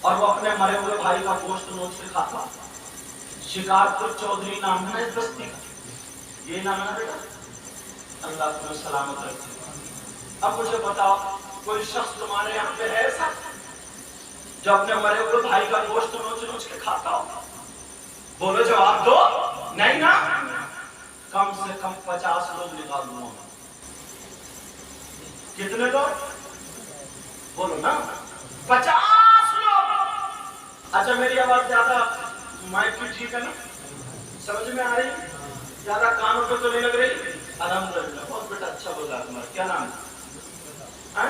اور وہ اپنے مرے ہوئے بھائی کا گوشت نوچ کے کھاتا. شکارپور چودھری نام ہے اس بستی کا, یہ نام ہے بیٹا. اللہ تمہیں سلامت رکھے. اب مجھے بتاؤ کوئی شخص تمہارے یہاں پہ ہے ایسا جو اپنے مرے ہوئے بھائی کا گوشت نوچ نوچ کے کھاتا ہو؟ بولو جواب دو. نہیں نا. کم سے کم 50 لوگ نکال دوں. کتنے لوگ بولو نا؟ 50 لوگ. اچھا میری آواز زیادہ مائک کی ٹھیک ہے نا؟ سمجھ میں آ رہی؟ زیادہ کانوں پہ تو نہیں لگ رہی؟ الحمدللہ. بہت بیٹا اچھا بولا. تمہارا کیا نام ہے؟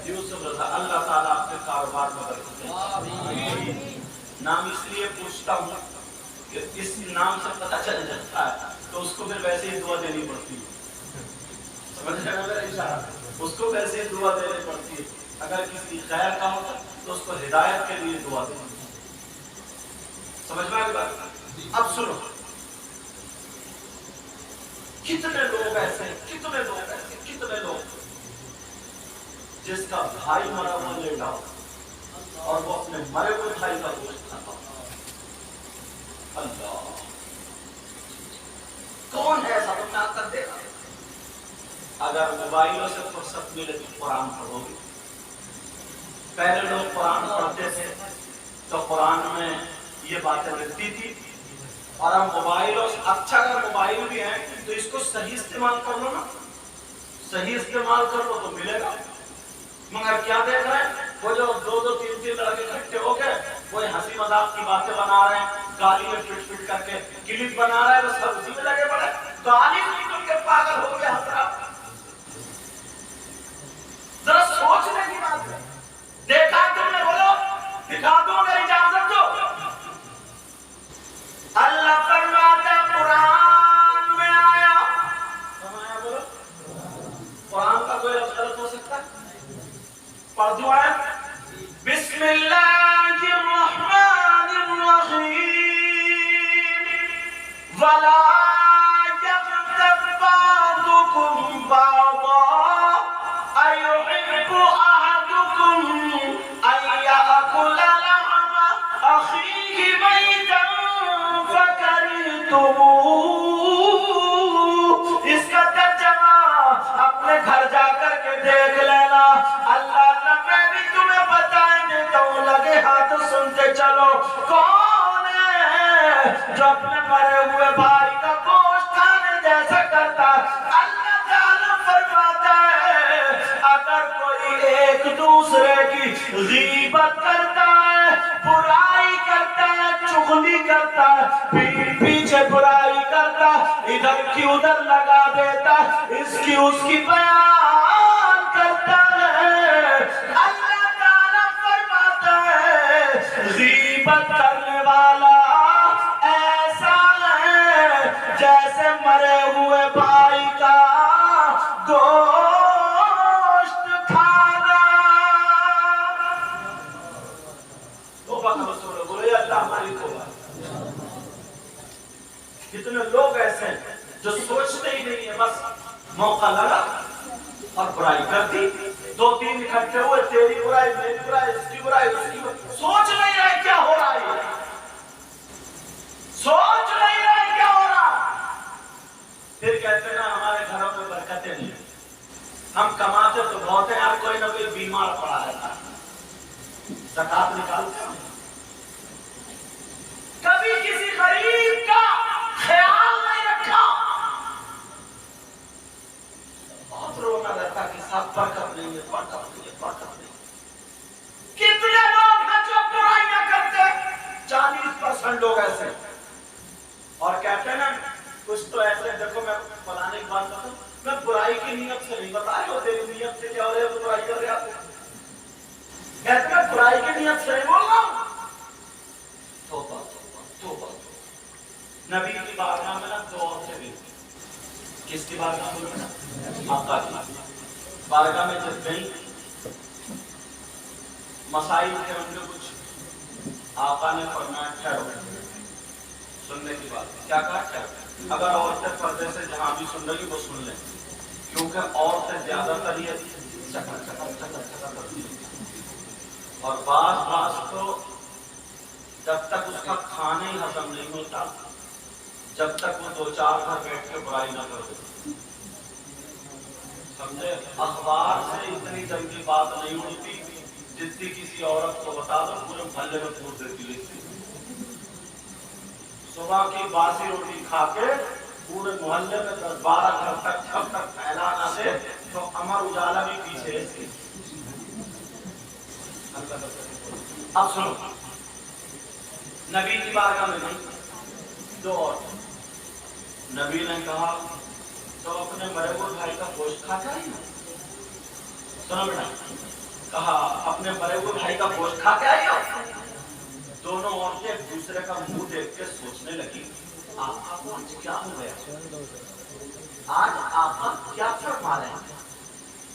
یوسف رضا. اللہ تعالیٰ آپ کے کاروبار میں برکت دے. نام اس لیے پوچھتا ہوں کہ اس نام سے پتہ چل جاتا ہے تو اس کو پھر ویسے ہی دعا دینی پڑتی ہے. سمجھ رہے ہیں میرا اشارہ؟ اس کو ویسے ہی دعا دینی پڑتی ہے. اگر کسی خیر کا ہوتا تو اس کو ہدایت کے لیے دعا دینی. سمجھ میں آئی بات؟ اب سنو, کتنے لوگ ایسے کتنے لوگ جس کا بھائی مرا ہوا لیٹا ہو اور وہ اپنے مرے ہوئے بھائی کا گوشت کھاتا ہو. اللہ کون ہے ایسا؟ تم نے آج تک دیکھا؟ اگر موبائلوں سے فرصت ملے تو قرآن پڑھو گے. پہلے لوگ قرآن پڑھتے تھے تو قرآن میں یہ باتیں لکھتی تھی. اور اب موبائلوں سے, اچھا اگر موبائل بھی ہے تو اس کو صحیح استعمال کر لو نا. صحیح استعمال کر لو تو ملے گا. مگر کیا دیکھ رہے ہیں وہ جو 2-3 لڑکے اکٹھے ہو گئے, کوئی ہنسی مذاق کی باتیں بنا رہے ہیں, گالی میں فٹ کر کے کلپ بنا رہے ہیں, بس ہر اسی میں لگے پڑے. گالی سن کے پاگل ہو گئے حضرات. ذرا سوچنے کی بات ہے. دیکھا تم نے؟ بولو دکھا دو, میری اجازت دو. اللہ فرماتا قرآن میں آیا. بولو قرآن کا کوئی لفظ غلط ہو سکتا ہے؟ پڑھ دو آیت. بسم اللہ الرحمن الرحیم ولا یغتب بعضکم بعضا ایحب احدکم ان یأکل لحم اخیہ میتا فکرہتموہ. اس کا ترجمہ اپنے گھر جا کر کے دیکھ لینا. اللہ میں بھی تمہیں بتائیں دیتا ہوں, لگے ہاتھ سنتے چلو. کون ہے جو اپنے مرے ہوئے بھائی کا گوشت کھانے جیسا کرتا؟ اللہ تعالیٰ فرماتا ہے اگر کوئی ایک دوسرے کی غیبت کرتا ہے, برائی کرتا ہے, چغلی کرتا ہے, پیچھے برائی کرتا, ادھر کی ادھر لگا دیتا, اس کی بیان کرتا ہے, اللہ تعالیٰ فرماتا ہے غیبت کرنے والا ایسا ہے جیسے مرے ہوئے بھائی کا گوشت کھانا. توبہ کا رسول بولے اللہ ہماری توبہ. کتنے لوگ ایسے ہیں جو سوچتے ہی نہیں ہے, بس موقع لگا اور برائی کر دی. 2-3 اکٹھے ہوئے, تیری برائی, میری برائی, اس کی برائی, اس کی برائی. سوچ نہیں رہے کیا ہو رہا ہے, سوچ نہیں رہے کیا ہو رہا. پھر کہتے ہیں نا ہمارے گھروں میں برکتیں نہیں, ہم کماتے تو بہت ہیں, ہر کوئی نہ کوئی بیمار پڑا رہتا ہے. زکات نکالتے ہیں, کبھی کسی غریب کا خیال نہیں رکھا. بہت رونا رہتا کہ صاحب برکت نہیں ہے, برکت نہیں ہے, برکت نہیں. کتنے لوگ ہیں جو برائی نہ کرتے؟ 40% لوگ ایسے. اور کہتے ہیں نا کچھ تو ایسے, دیکھو میں فلانے کی بات کرتا ہوں, میں برائی کی نیت سے نہیں بتا رہا ہوں, تیری نیت سے کیا ہو رہا ہے, برائی کر رہے آپ. کہتے ہیں برائی کی نیت سے نہیں بول رہا ہوں. توبہ توبہ توبہ. نبی کی بارگاہ میں نا 2 عورتیں بھی. کس کی بارگاہ میں؟ آقا کی بارگاہ میں جب گئی, مسائل تھے ان کے کچھ. آقا نے فرمایا ٹھہرو, سننے کی بات. کیا کہا؟ ٹھہرو. اگر عورتیں پردے سے جہاں بھی سن رہی وہ سن لیں, کیونکہ عورتیں زیادہ تر یہ چکر چکر چکر چکر کرتی ہیں, اور بعض تو جب تک اس کا کھانا ہی ہضم نہیں ہوتا، جب تک وہ 2-4 گھر بیٹھ کے برائی نہ کر دے. سمجھے؟ اخبار سے اتنی جنگی بات نہیں ہوتی جتنی کسی عورت کو بتا دو پورے محلے میں پھوٹ دیتی ہے. صبح کی باسی روٹی کھا کے پورے محلے میں 10-12 گھر تک جب تک پھیلا نہ دے تو امر اجالا بھی پیچھے ہے. اب سنو، نبی کی بارگاہ میں نہیں، 2 اور نبی نے کہا تو اپنے مرے ہوئے بھائی کا گوشت کھاتا ہے نا. سنو بیٹا، کہا اپنے مرے ہوئے بھائی کا گوشت کھا کے آئی ہو. دونوں عورتیں ایک دوسرے کا منہ دیکھ کے سوچنے لگی آقا کو آج کیا ہو گیا، آج آقا کیا فرما رہے ہیں.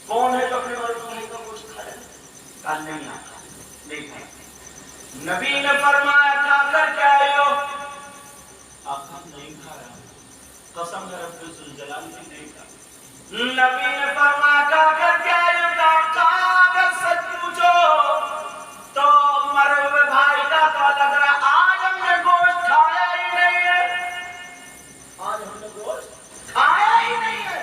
کون ہے جو اپنے مرے ہوئے بھائی کا گوشت کھا رہے ہیں؟ کل نہیں آتا، نہیں کھایا. نبی نے فرمایا کھا کر کیا آئی ہو؟ آقا نہیں کھایا، قسم ہے رب ذوالجلال کی نہیں کھایا. نبی نے فرمایا کھا کر کیا آئی ہو؟ آقا اگر سچ پوچھو تو مرے ہوئے بھائی کا تو لگ رہا آج ہم نے گوشت کھایا ہی نہیں ہے، آج ہم نے گوشت کھایا ہی نہیں ہے.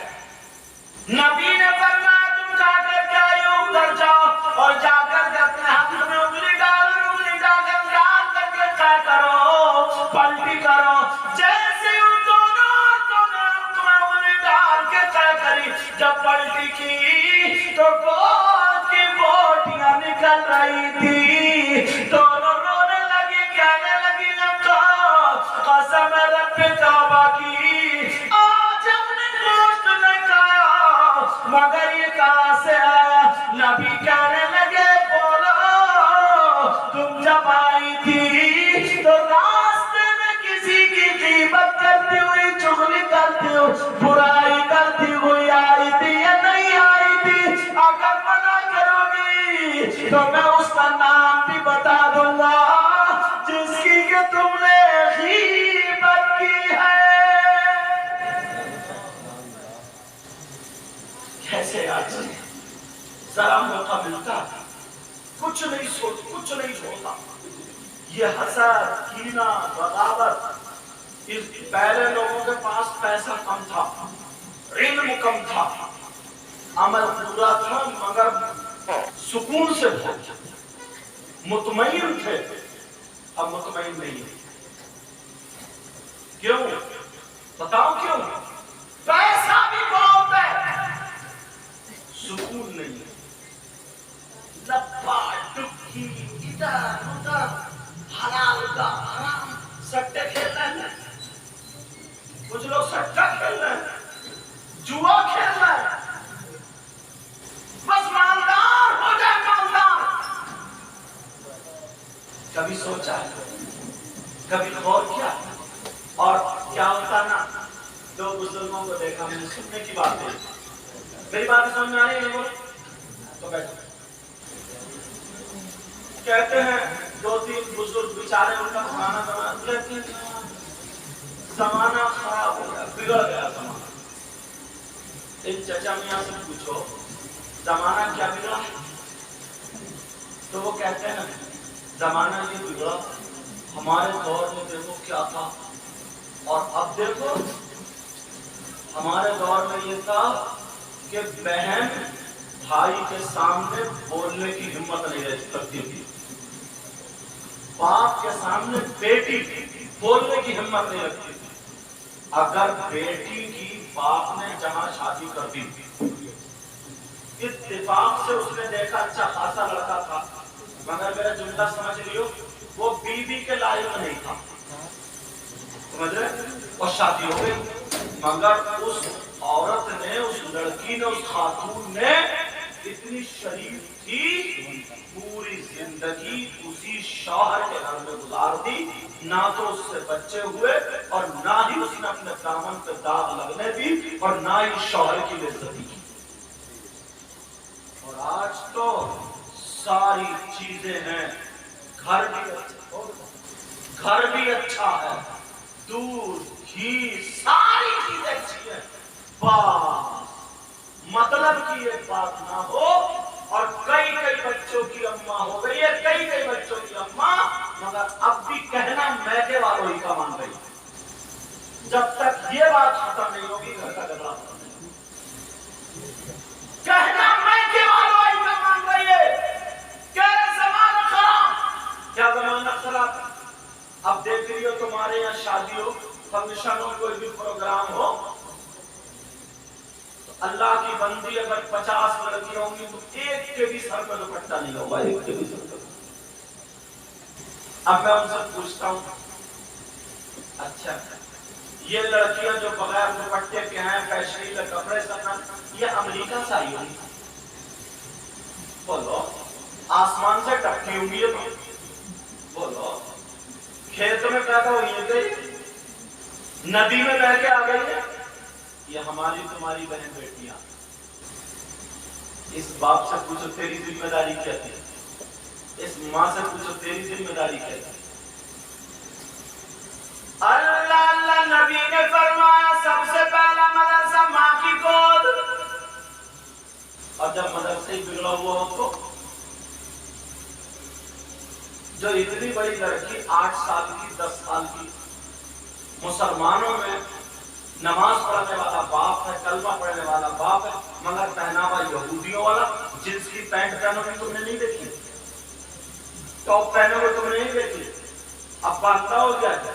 نبی نے فرمایا تم جا کر کیا آئی ہو؟ ادھر جاؤ اور جا کر کے اپنے ہاتھ میں انگلی ڈال کر کے کیا کرو، پلٹی کرو. جیسے ان دونوں تمہیں انگلی ڈال کے کیا کری، جب پلٹی کی تو گوشت کی بوٹیاں نکل رہی تھی. دونوں رونے لگی، کہنے لگی قسم رب کعبہ کی آج ہم نے گوشت نہیں کھایا، مگر یہ کہاں سے آیا. نبی کہنے لگے بولو تم جب آئی تھی تو راستے میں کسی کی غیبت کرتی ہوئی، چغلی کرتی ہوئی، برائی کرتی ہوئی آئی تھی یا نہیں آئی تھی؟ اگر منع کرو گی تو میں اس کا نام بھی بتا دوں گا جس کی کہ تم نے غیبت کی ہے. کیسے آج ذرا موقع ملتا کچھ نہیں سوچ، کچھ نہیں چھوڑتا. یہ حسد، کینہ، بغاوت، اس پہلے لوگوں کے پاس پیسہ کم تھا، علم کم تھا، عمل پورا تھا، مگر سکون سے بہت مطمئن تھے. اب مطمئن نہیں ہے. کیوں؟ بتاؤ کیوں؟ پیسہ بھی بہت ہے، سکون نہیں ہے. لپا ڈبکی ادھر ادھر، حلال کا حرام، سٹے کھیل رہے ہیں، کچھ لوگ سٹا کھیل رہے ہیں، جوا کھیل رہے ہیں. بس مالدار ہو جائے، مالدار. کبھی سوچا ہے، کبھی غور کیا؟ اور کیا ہوتا نا، 2 بزرگوں کو دیکھا میں نے، سننے کی بات ہے، میری بات سمجھ میں آ رہی ہے وہ تو بیٹھو. کہتے ہیں 2-3 بزرگ بیچارے ان کا کھانا بنا، کہتے ہیں زمانہ خراب ہو گیا، بگڑ گیا زمانہ. ان چچا میاں سے پوچھو زمانہ کیا بگڑا؟ تو وہ کہتے ہیں زمانہ یہ بگڑا، ہمارے دور میں دیکھو کیا تھا اور اب دیکھو. ہمارے دور میں یہ تھا کہ بہن بھائی کے سامنے بولنے کی ہمت نہیں رکھتی تھی، باپ کے سامنے بیٹی بولنے کی ہمت نہیں رکھتی تھی. اگر بیٹی کی باپ نے جہاں شادی کر دی، اتفاق سے اس نے دیکھا اچھا خاصا لڑکا تھا، مگر میرا جملہ سمجھ لیو وہ بیوی کے لائق نہیں تھا، سمجھ رہے؟ اور شادی ہو گئی، مگر اس عورت نے، اس لڑکی نے، اس خاتون نے اتنی شریف تھی، پوری زندگی اسی شوہر کے گھر میں گزار دی، نہ تو اس سے بچے ہوئے اور نہ ہی اس نے اپنے دامن پہ داغ لگنے دی اور نہ ہی شوہر کی بےعزتی کی. اور آج تو ساری چیزیں ہیں، گھر بھی اچھا ہے، دودھ گھی ساری چیزیں اچھی ہیں، بس مطلب کی ایک بات نہ ہو. اور کئی بچوں کی اماں ہو گئی ہے، کئی بچوں کی اماں، مگر اب بھی جب تک یہ بات ختم نہیں ہوگی گھر کا جھگڑا ختم نہیں ہوگا. کہنا میں کے والوائی کا مان رہی ہے کہ زمانہ خراب. کیا زمانہ خراب؟ اب دیکھ رہی ہو تمہارے یہاں شادی ہو, فنکشن ہو, کوئی بھی پروگرام ہو, اللہ کی بندی اگر 50 لڑکیاں ہوں گی تو ایک کے بھی سر پہ دوپٹہ نہیں ہوگا, ایک کے بھی سر پہ. اب میں ان سے پوچھتا ہوں, اچھا یہ لڑکیاں جو بغیر دوپٹے کے ہیں, فیشنی کے کپڑے سکھا, یہ امریکہ سے آئی ہوئی؟ بولو. آسمان سے ٹپکی ہوں گی یہ؟ بولو. کھیت میں پیدا ہوئی ہے گئی, ندی میں بہ کے آ گئی ہے؟ یہ ہماری تمہاری بہن بیٹیاں. اس باپ سے پوچھو تیری ذمہ داری کیا تھی, اس ماں سے پوچھو تیری ذمہ داری کیا تھی. اللہ اللہ نبی نے فرمایا سب سے پہلا مدرسہ ماں کی گود. اور جب مدرسے ہی بگڑا ہوا ہو تو جو اتنی بڑی لڑکی 8 سال کی 10 سال کی, مسلمانوں میں نماز پڑھنے والا باپ ہے, کلمہ پڑھنے والا باپ ہے, مگر پہناوا یہودیوں والا, جنس کی پینٹ پہنو گے تم نے نہیں دیکھی, ٹاپ پہنو گے تم نے نہیں دیکھی. ابا اندھا ہو گیا کیا؟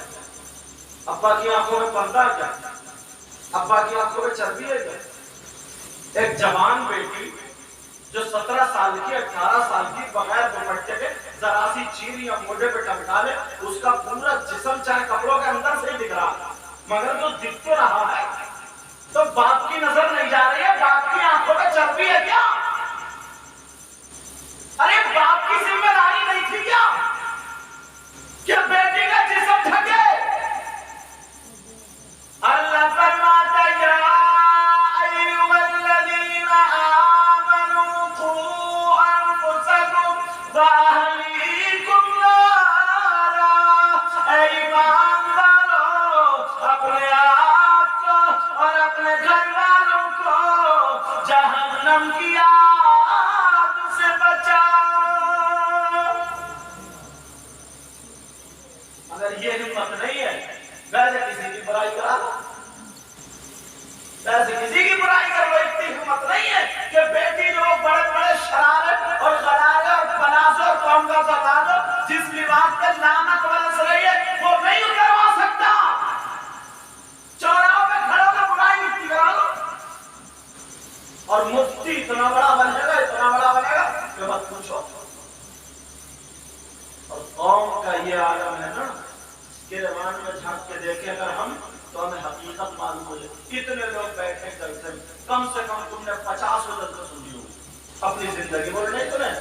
ابا کی آنکھوں میں پردہ کیا؟ ابا کی آنکھوں میں چربی ہے کیا؟ ایک جوان بیٹی جو 17 سال کی 18 سال کی بغیر دوپٹے کے ذرا سی چیر یا موڈے پہ ٹمٹا لے, اس کا پورا جسم چاہے کپڑوں کے اندر سے ہی دکھ رہا, مگر جو دکھ تو رہا ہے تو باپ کی نظر نہیں جا رہی ہے, باپ کی آنکھوں میں چربی ہے کیا؟ ارے باپ کی ذمہ داری نہیں تھی کیا کہ بیٹی کا جسم ڈھکے؟ اللہ فرماتا یا ایھا الذین آمنوا قوا انفسکم واہلیکم نارا. اے ایماندارو, اپنے آپ کو اور اپنے گھر والوں کو جہنم کی آگ سے بچاؤ. اگر یہ ہمت نہیں ہے, ویسے کسی کی برائی کرا دو, ویسے کسی کی برائی کر لو. اتنی ہمت نہیں ہے کہ بیٹی جو بڑے بڑے شرارت اور غرارے اور پلازو اور قوم کا سردار جس لباس پہ لعنت برس رہی ہے وہ نہیں اتروا سکتا. چوراہوں پہ کھڑے ہو کے برائی مٹی کرا لو, اور مفتی اتنا بڑا بنے گا, اتنا بڑا بنے گا کہ مت پوچھو. اور قوم کا یہ عالم ہے نا کہ روان میں جھانک کے دیکھے اگر ہم تو ہمیں حقیقت معلوم ہو جائے. کتنے لوگ بیٹھے کرتے ہیں, کم سے کم تم نے 50 وجہ سنی ہوگی اپنی زندگی, بول نہیں تمہیں.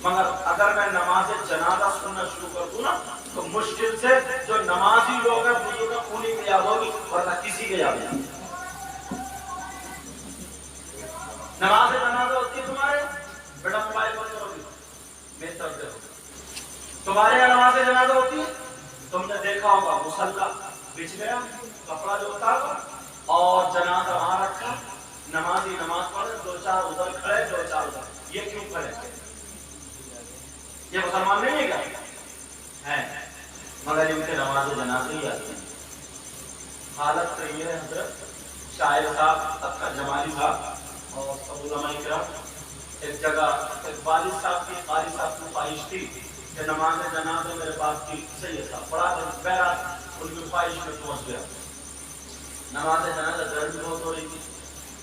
مگر اگر میں نماز جنازہ سننا شروع کر دوں نا تو مشکل سے جو نمازی لوگ ہیں بزرگ ہیں انہیں کی یاد ہوگی, ورنہ کسی کے یاد نہیں. نماز جنازہ ہوتی ہے تمہارے, بیٹا موبائل بند کرو گی, بہتر سے ہوگی. تمہارے یہاں نماز جنازہ ہوتی ہے, تم نے دیکھا ہوگا مصلی بچھ گیا, کپڑا جو ہوتا ہے اور جنازہ وہاں رکھا, نمازی نماز پڑھے, 2-4 ادھر کھڑے, 2-4 ادھر. یہ کیوں کھڑے؟ یہ مسلمان نہیں ہے کیا ہے؟ مگر ان کے نماز جنازہ ہی آتی ہے. حالت تو یہ ہے حضرت شاعر صاحب اختر جمالی صاحب اور علماء کرام, ایک جگہ ایک والد صاحب کی قاری صاحب کو خواہش تھی کہ نماز جنازہ میرے باپ کی سید صاحب پڑھا کر بہرحال ان کی خواہش میں پہنچ گیا. نماز جنازہ گرمی بہت ہو رہی تھی.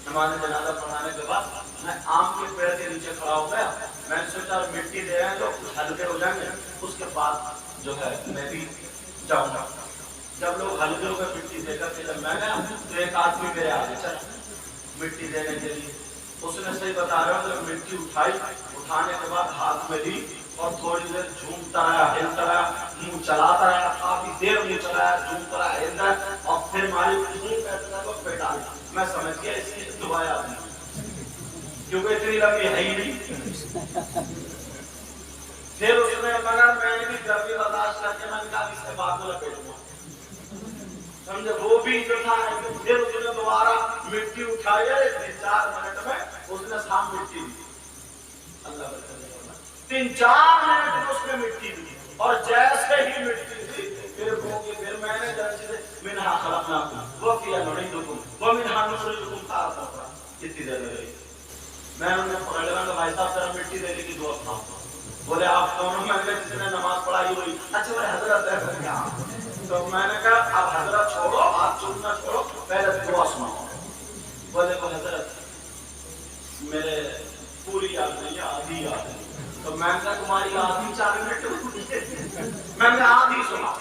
نماز جنازہ پڑھانے کے بعد میں آم کے پیڑ کے نیچے کھڑا ہو گیا. میں نے سوچا مٹی دے رہے ہیں تو کچھ ہلکے ہو جائیں گے, اس کے بعد جو ہے میں بھی جاؤں گا. جب لوگ ہلکے ہو گئے مٹی دے کر کے جب میں گیا تو ایک آدمی میرے آگے چلا مٹی دینے کے لیے. اس نے صحیح بتا رہا ہوں کہ مٹی اٹھائی, اٹھانے کے بعد ہاتھ میں لی اور تھوڑی دیر جھومتا رہا, ہلتا رہا, منہ چلاتا رہا, کافی دیر منہ چلایا, جھومتا رہا, ہلتا رہا, اور پھر ماری پہ ڈالا. میں سمجھ گیا اس کی دعائیں آتی کیونکہ اتنی لمبی ہے ہی نہیں. پھر اس نے مگر میں نے بھی گرمی برداشت کر کے میں نے کہا اس کے بعد میں لپیٹ دوں, سمجھے. وہ بھی جو تھا پھر اس نے دوبارہ مٹی اٹھائی, 3-4 منٹ میں اس نے سام مٹی دی. اللہ 3-4 منٹ میں اس نے مٹی دی, اور جیسے ہی مٹی دی پھر میں نے منہا خلقناکم خلقناکم وفیہا نعیدکم ومنہا نخرجکم تارۃ اخری. کتنی دیر لگے گی؟ میں انہوں نے پکڑ لگا کہ بھائی صاحب ذرا مٹی دے لے کی دعا سناؤ. بولے آپ دونوں میں نے جس نے نماز پڑھائی ہوئی. اچھا بولے حضرت ہے کیا؟ تو میں نے کہا اب حضرت چھوڑو، آپ چلنا چھوڑو، پہلے دعا سناؤ. بولے کو حضرت میرے پوری یاد نہیں، آدھی یاد ہے. تو میں نے کہا تمہاری آدھی 4 منٹ میں نے آدھی سنا.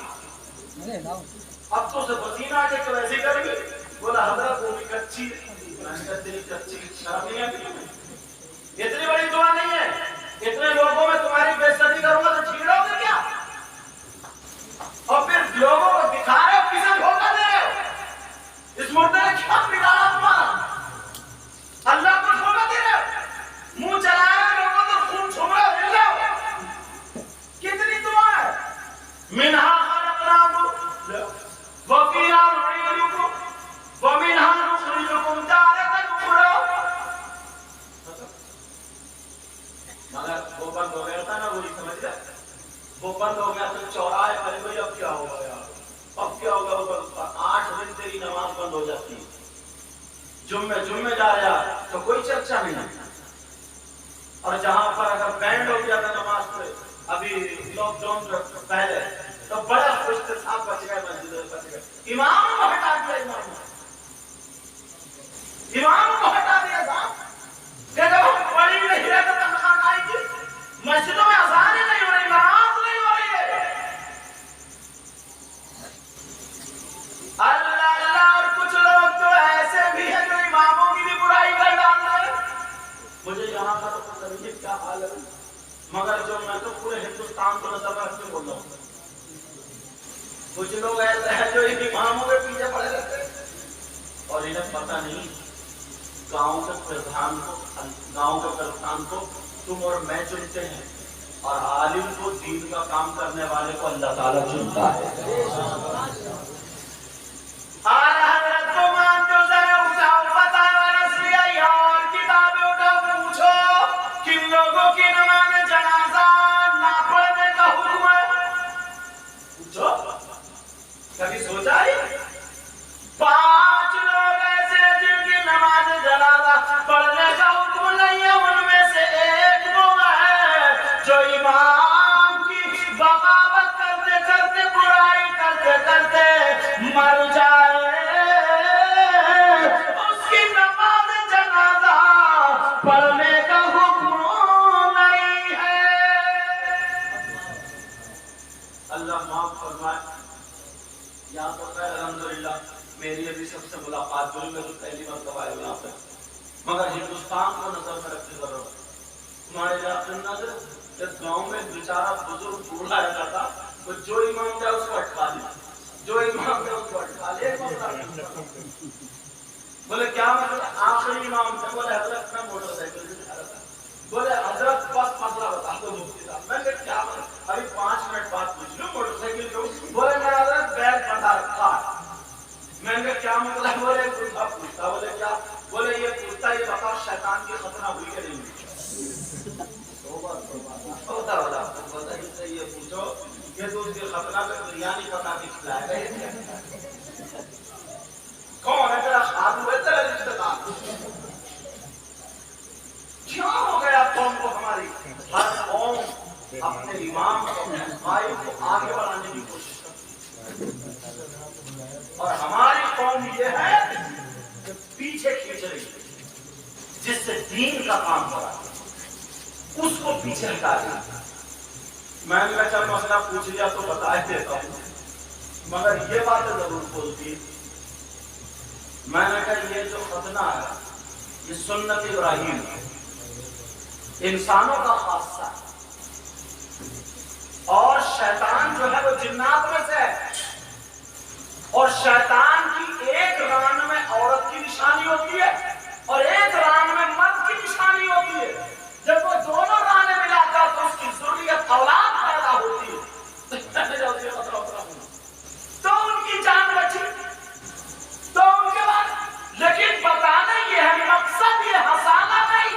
اب تو سے پسینہ آ کے تو ایسے کر گئی. بولا حضرت وہ بھی کچی. میں نے کہا تیری کچی شرم نہیں آتی؟ اتنی بڑی دعا نہیں ہے. اتنے لوگوں میں تمہاری بے عزتی کروں گا تو چھیڑو گے کیا؟ اور پھر لوگوں کو دکھا رہے ہو کسے دھوکہ دے رہے ہو. اس مردے نے کیا بگاڑا تمہارا؟ اللہ کو دھوکہ دے رہے ہو، منہ چلا رہے ہو، لوگوں کو خون چھوڑ رہے ہو. مل جاؤ. کتنی دعا ہے. منہا خلقناکم وفیہا نعیدکم ومنہا نخرجکم تارۃ اخری. مگر وہ بند ہو گیا تھا نا، وہی سمجھ گئے. وہ بند ہو گیا تو چوراہے پر بھائی اب کیا ہوگا یار، اب کیا ہوگا. وہ 8 دن تیری نماز بند ہو جاتی. جمعے جا رہا تو کوئی چرچا نہیں. اور جہاں پر اگر بینڈ ہو گیا تھا نماز پہ ابھی لاک ڈاؤن سے پہلے تو بڑا خوش تھے، صاحب بچ گئے، مسجد بچ گئے. امام کو ہٹا دیا. امام کو ہٹا دیا صاحب کہ جب ہم پڑھی نہیں رہے تو تنخواہ آئی تھی. مسجدوں میں اذان ہی نہیں ہو رہی، نماز نہیں ہو رہی ہے. اللہ اللہ. اور کچھ لوگ تو ایسے بھی ہیں جو اماموں کی بھی برائی کر ڈالتے ہیں. مجھے یہاں کا تو پتہ نہیں کیا حال ہے، مگر جو میں تو پورے ہندوستان کو نظر رکھ کے بول رہا ہوں. کچھ لوگ ایسے ہیں جو اماموں کے پیچھے پڑے رہتے ہیں اور انہیں پتہ نہیں گاؤں کے پردھان کو تم اور میں چنتے ہیں، اور عالم کو دین کا کام کرنے والے کو اللہ تعالیٰ چنتا ہے. حضرت کو مانتے ہو، ذرا اٹھاؤ فتاوی رسمیہ اور کتابیں اٹھاؤ، پوچھو کن لوگوں کی نماز جنازہ نہ پڑھنے کا حکم ہے. پوچھو، کبھی سوچا ہے؟ 5 لوگ ایسے ہیں جن کی نماز جنازہ پڑھنے کا حکم نہیں ہے. ان میں سے ایک وہ ہے جو امام کی بغاوت کرتے کرتے، برائی کرتے کرتے مر جائے، اس کی نماز جنازہ پڑھنے کا حکم نہیں ہے. اللہ معاف فرمائے. یا تو خیر الحمدللہ میری ابھی سب سے ملاقات ہوئی، میں تو پہلی مرتبہ آیا یہاں پہ، مگر ہندوستان کو نظر میں رکھنے ضرورت ہے. تمہارے علاقے نظر جب گاؤں میں بیچارہ بزرگ بوڑھا رہتا تھا، وہ جو امام تھا اس کو اٹھا لیا، جو امام تھا اس کو اٹھا لیا. بولے کیا مطلب؟ آخری امام تھا. بولے حضرت میں موٹر سائیکل سے جا رہا تھا. بولے حضرت بس مسئلہ بتا دو مفتی صاحب. میں نے کیا مطلب؟ ابھی 5 منٹ بعد پوچھ لوں موٹر سائیکل کو. بولے میں حضرت بیل پٹا رکھا. میں نے کیا مطلب؟ بولے پوچھا پوچھتا. بولے کیا؟ بولے یہ پوچھتا یہ بتا شیطان کی ختنہ ہوئی کہ نہیں ہوئی. ہوتا والا بتا یہ پوچھو کہ تو اس کی ختنہ پہ بریانی پکا کے کھلائے گا. کون ہے تیرا خادم ہے، تیرا رشتہ دار؟ کیا ہو گیا قوم کو؟ ہماری ہر قوم اپنے امام کو، اپنے قائد کو آگے بڑھانے کی کوشش کرتی ہے، اور ہماری قوم یہ ہے کہ پیچھے کھینچ رہی ہے. جس سے دین کا کام ہو رہا ہے اس کو پیچھے ہٹا دیا. میں نے کہا مسئلہ پوچھ لیا تو بتا ہی دیتا ہوں، مگر یہ باتیں ضرور بولتی. میں نے کہا یہ جو ختنہ ہے یہ سنت ابراہیم ہے، انسانوں کا خاصہ ہے، اور شیطان جو ہے وہ جنات میں سے ہے. اور شیطان کی ایک ران میں عورت کی نشانی ہوتی ہے اور ایک ران میں مرد کی نشانی ہوتی ہے. جب وہ دونوں رانے ملاتا تو اس کی ذریت اولاد پیدا ہوتی ہے تو ان کی جان بچی. تو ان کے بعد لیکن بتانا یہ ہے، مقصد یہ ہنسانا نہیں.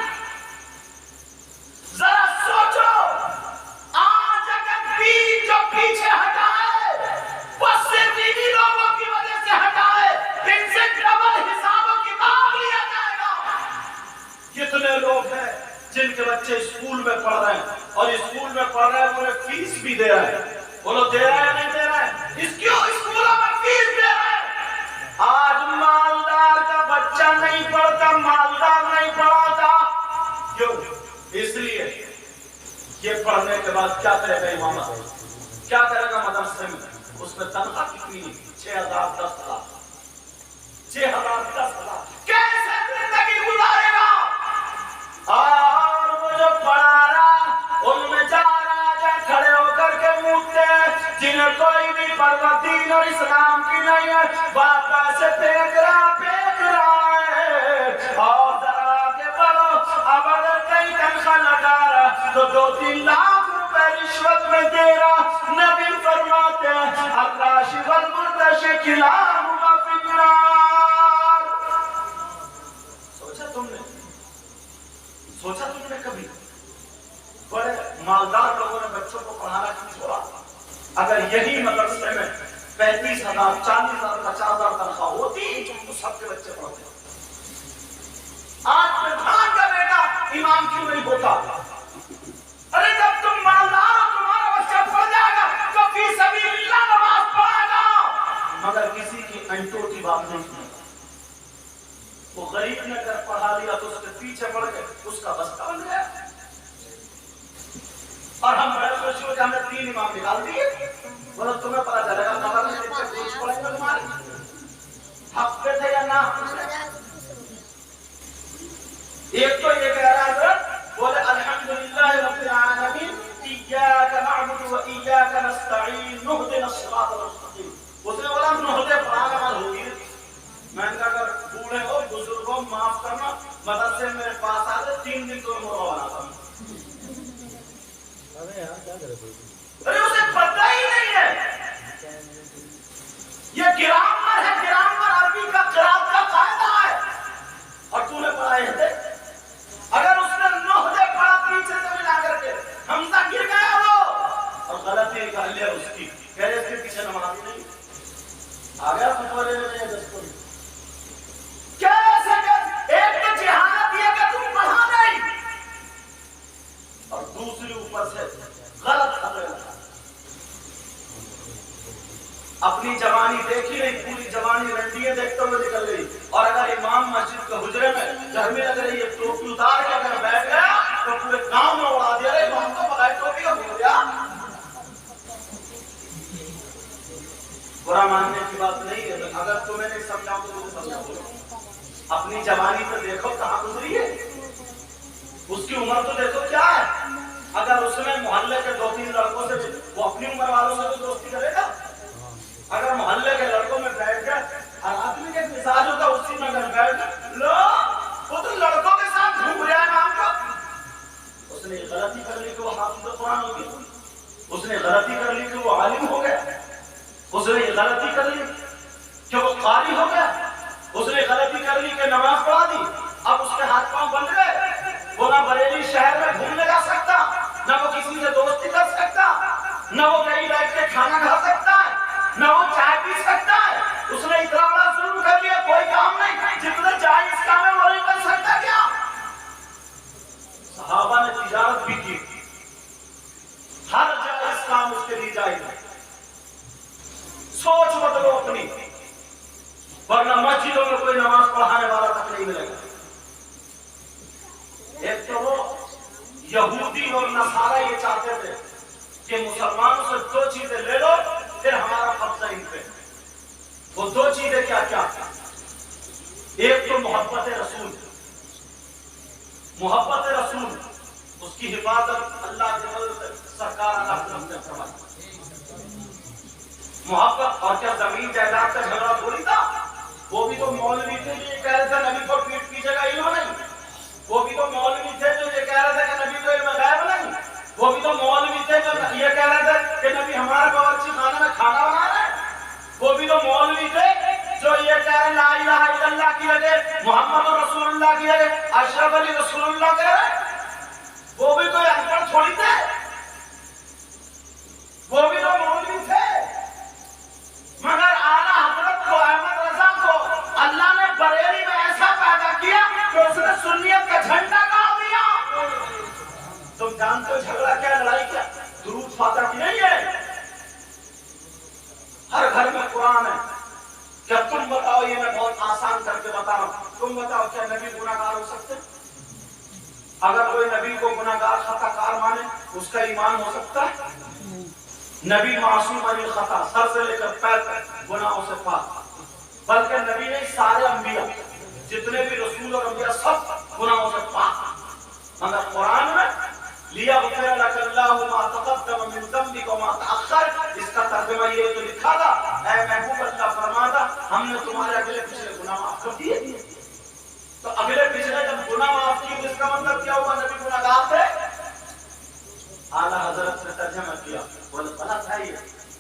ذرا سوچو، آج اگر جو پیچھے ہٹا ہے وہ صرف انہی لوگوں کی وجہ سے ہٹا ہے کتنے لوگ ہیں جن کے بچے اسکول میں پڑھ رہے ہیں اور اسکول میں پڑھ رہے ہیں انہیں فیس بھی دے رہے ہیں. بولو دے رہے ہیں نہیں دے رہے ہیں؟ اس کیوں اسکولوں میں فیس دے رہے ہیں؟ آج مالدار کا بچہ نہیں پڑھتا، مالدار نہیں پڑھاتا. کیوں؟ اس لیے یہ پڑھنے کے بعد کیا کرے گا امام کیا کرے گا مدرسے میں؟ اس میں تنخواہ کتنی؟ 6,000 10 لاکھ 6,000 10 لاکھ کیسے زندگی گزارے گا؟ اور وہ جو پڑھا رہا ان میں جا کھڑے ہو کر کے موتے جنہیں کوئی بھی پروا دین اور اسلام کی نہیں ہے، باپا سے پھینک رہا ہے. اور ذرا آگے بڑھو، اب اگر کئی تنخواہ لگا رہا تو 2-3 لاکھ روپے رشوت میں دے رہا. نبی فرماتے ہیں الراشی والمرتشی کلاہما فی النار. سوچا تم نے کبھی بڑے مالدار لوگوں نے بچوں کو پڑھانا کیوں چھوڑا؟ اگر یہی مدرسے میں 35,000 40,000 50,000 تنخواہ ہوتی تو سب کے بچے پڑھتے. آج پردھان کا بیٹا امام کیوں نہیں ہوتا؟ ارے جب تم مالدار ہو تمہارا بچہ پڑھ جائے گا تو فی سبیل اللہ نماز پڑھے گا، مگر کسی کی انٹو کی بات نہیں سنے. وہ غریب نے اگر پڑھا لیا تو اس کے پیچھے پڑ کے اس کا بستہ بن گیا. اور ہم بڑے خوش ہو کہ ہم نے 3 امام نکال دیے. بولو تمہیں پتا چلے گا نماز میں کتنے کچھ پڑھیں گے تمہارے حق پہ تھے یا نہ. ایک تو یہ کہہ رہا ہے بولے الحمدللہ رب العالمین ایاک نعبد و ایاک نستعین اهدنا الصراط المستقیم. اس نے بولا نہدے پڑھانا مال ہوگی. میں نے کہا اگر بوڑھے ہو بزرگوں معاف کرنا، مدرسے میرے پاس آ جائے 3 دن تو مرغا بناتا ہوں. ارے اسے پتہ ہی نہیں ہے یہ گرامر ہے. گرامر عربی کا قرات کا قاعدہ ہے اور تو نے پڑھا ہے. اگر اس نے نہدے پڑھا پیچھے سے ملا کر کے حمزہ گر گیا وہ اور غلطی کر لیا اس کی کہہ رہے اس کے پیچھے نماز نہیں آ گیا فتوی لینے میں. دستور کیسے ایک تو جہالت یہ کہ تم پڑھا نہیں اور دوسری اوپر سے غلط خبریں. اپنی جوانی دیکھی نہیں، پوری جوانی رنڈیاں دیکھتے ہوئے نکل گئی. اور اگر امام مسجد کے حجرے میں گھر میں اگر یہ ٹوپی اتار کے اگر بیٹھ گیا تو پورے گاؤں میں اڑا دیا. رہے امام کو بغیر ٹوپی کا ہو گیا. برا ماننے کی بات نہیں ہے، اگر تمہیں نہیں سمجھاؤں تو تم سمجھاؤ. اپنی جوانی تو دیکھو کہاں گزری ہے، اس کی عمر تو دیکھو کیا ہے. اگر اس میں محلے کے 2-3 لڑکوں سے وہ اپنی عمر والوں سے تو دوستی کرے گا. اگر محلے کے لڑکوں میں بیٹھ گئے اور آدمی کے مزاج ہوتا اسی میں اگر بیٹھ گئے لو وہ تو لڑکوں کے ساتھ گھوم رہا ہے نام کا. اس نے غلطی کر لی کہ وہ حافظ قرآن ہو گیا. اس نے غلطی کر لی کہ وہ عالم ہو گیا. اس نے غلطی کر لی کہ وہ قاری ہو گیا. اس نے غلطی کر لی کہ نماز پڑھا دی. اب اس کے ہاتھ پاؤں بن گئے. وہ نہ بریلی شہر میں گھومنے جا سکتا، نہ وہ کسی سے دوستی کر سکتا، نہ وہ کہیں بیٹھ کے کھانا کھا سکتا ہے، نہ وہ چائے پی سکتا ہے. اس نے اتنا بڑا ظلم کر لیا کوئی کام نہیں. جتنے جائز کام ہے وہ نہیں کر سکتا کیا؟ صحابہ نے تجارت بھی کی، ہر جائز کام اس کے لیے جائز ہے. سوچ بدلو اپنی، ورنہ مسجدوں میں کوئی نماز پڑھانے والا تک نہیں ملے گا. ایک تو وہ یہودی اور نصارہ یہ چاہتے تھے کہ مسلمانوں سے 2 چیزیں لے لو پھر ہمارا قبضہ ان پہ. وہ 2 چیزیں کیا کیا؟ ایک تو محبت رسول. محبت رسول اس کی حفاظت اللہ کے فضل سے سرکار اللہ نے فرمائی. محبت. اور کیا زمین جائیداد کا جھگڑا تھوڑی تھا؟ وہ بھی تو مولوی تھے جو یہ کہہ رہے تھے نبی کو پیٹ پیچھے کا علم نہیں. وہ بھی تو مولوی تھے جو یہ کہہ رہے تھے کہ نبی کو علم غیب نہیں. وہ بھی تو مولوی تھے جو یہ کہہ رہے تھے کہ نبی ہمارے باورچی خانے میں کھانا بنا رہے ہیں. وہ بھی تو مولوی تھے جو یہ کہہ رہے لا الہ الا اللہ کی وجہ محمد رسول اللہ کی وجہ اشرف علی رسول اللہ کہہ رہے. وہ بھی تو ان پڑھ چھوڑی تھے. وہ بھی تو مولوی تھے. مگر اعلیٰ حضرت کو احمد رضا کو اللہ نے بریلی میں ایسا پیدا کیا کہ اس نے سنیت کا جھنڈا کا تم بتاؤ کیا نبی گناہگار ہو سکتے؟ اگر کوئی نبی کو گناہگار خطا کار مانے اس کا ایمان ہو سکتا ہے؟ نبی معصوم عن الخطا، سر سے لے کر پیر تک گناہوں سے پاک، بلکہ نبی نے سارے انبیاء جتنے بھی رسول اور انبیاء سب گناہوں سے پاک، مگر قرآن میں لیغفر لک اللہ ما تقدم من ذنبک وما تأخر، اس کا ترجمہ یہ تو لکھا تھا اے محبوب اللہ فرماتا ہم نے تمہارے اگلے پچھلے گناہ معاف کر دیے۔ تو اگلے پچھلے جب گناہ معاف کیے اس کا مطلب کیا ہوا؟ نبی گناہگار تھے؟ اعلیٰ حضرت نے ترجمہ کیا بولے غلط ہے یہ۔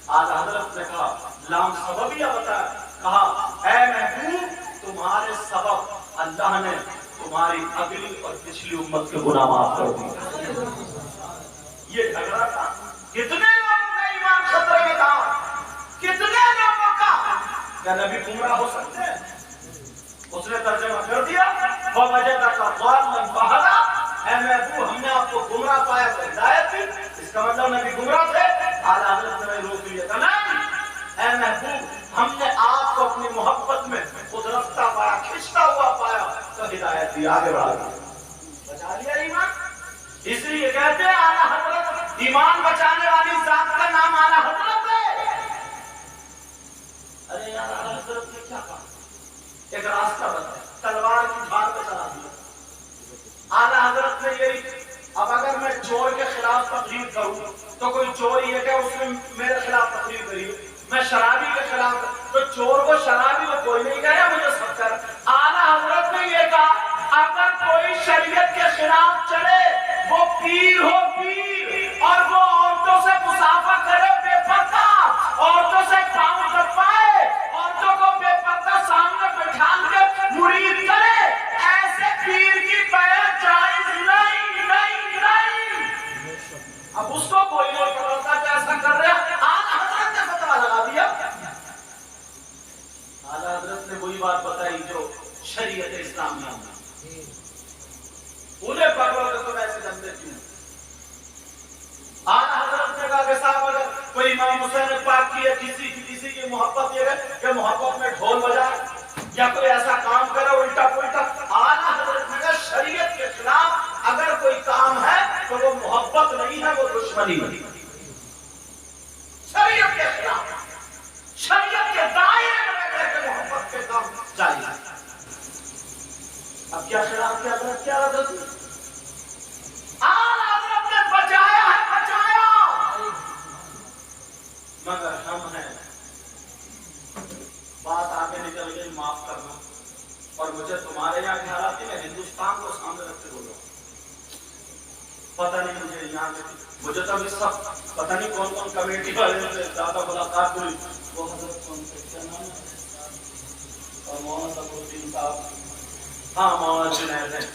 اعلیٰ حضرت نے کہا لام سببیہ بتایا، کہا اے محبوب تمہارے سبب اللہ نے تمہاری اگلی اور پچھلی امت کے گناہ معاف کر دی۔ یہ جھگڑا تھا، کتنے لوگوں کا ایمان خطرے میں تھا، کتنے لوگوں کا؟ کیا نبی گمراہ ہو سکتے ہیں؟ اس نے ترجمہ کر دیا وَوَجَدَكَ ضَالًّا فَهَدَىٰ، اے محبوب ہم نے آپ کو گمراہ پایا تو ہدایت دی۔ اس کا مطلب نبی گمراہ تھے؟ اعلیٰ حضرت نے روک لیا تھا نہیں، اے محبوب ہم نے آپ کو اپنی محبت میں خود رفتہ پایا، کھنچتا ہوا پایا تو ہدایت دی، آگے بڑھا دیا، بچا لیا ایمان۔ اس لیے کہتے ہیں اعلیٰ حضرت ایمان بچانے والی ذات کا نام اعلیٰ حضرت ہے۔ ارے یار اعلیٰ حضرت نے کیا کہا؟ ایک راستہ بتایا، تلوار کی دھار پہ چلا دیا۔ اعلیٰ حضرت نے یہی، اب اگر میں چور کے خلاف تقریر کروں تو کوئی چور یہ کہ اس نے میرے خلاف تقریر کری، میں شرابی کے خلاف، تو چور کو شرابی کو کوئی نہیں کہہ رہا مجھے سب کر۔ اعلیٰ حضرت نے یہ کہا اگر کوئی شریعت کے خلاف چلے وہ پیر ہو پیر، اور وہ عورتوں سے مسافہ کرے بے پردہ، عورتوں سے کام کروائے، عورتوں کو بے پردہ سامنے بٹھا کے مرید کرے، ایسے پیر کی بیعت جائز نہیں نہیں نہیں۔ اب اس کو کوئی نہیں کرتا کہ ایسا کر رہے ہیں، اعلیٰ حضرت نے فتویٰ لگا دیا۔ اعلیٰ حضرت نے وہی بات بتائی جو شریعت اسلامیہ میں، انہیں پکڑو کہ تم ایسے گندے کیوں؟ اعلیٰ حضرت نے کہا کہ صاحب اگر کوئی امام حسین پاک کی ہے کسی کی محبت یہ ہے کہ محبت میں ڈھول بجائے یا کوئی ایسا کام کرے الٹا پلٹا، اعلیٰ حضرت نے کہا شریعت کے خلاف اگر کوئی کام ہے تو وہ محبت نہیں ہے، وہ دشمنی نہیں۔ شریعت کے خلاف، شریعت کے دائرے میں رہ کے محبت کے کام جاری ہے۔ اب کیا خلاف کیا حضرت کیا حضرت اعلیٰ حضرت نے بچایا ہے، بچایا، مگر ہم ہیں بات آگے نکل گئی، معاف کرنا، اور مجھے تمہارے یہاں کے حالات میں ہندوستان کو سامنے رکھ کے بول رہا ہوں، پتہ نہیں مجھے یہاں مجھے تو ابھی سب پتہ نہیں کون کون کمیٹی والے سے زیادہ ملاقات ہوئی، وہ حضرت کون سے کیا نام ہے اور مولانا صبر صاحب، ہاں مولانا جنید ہیں،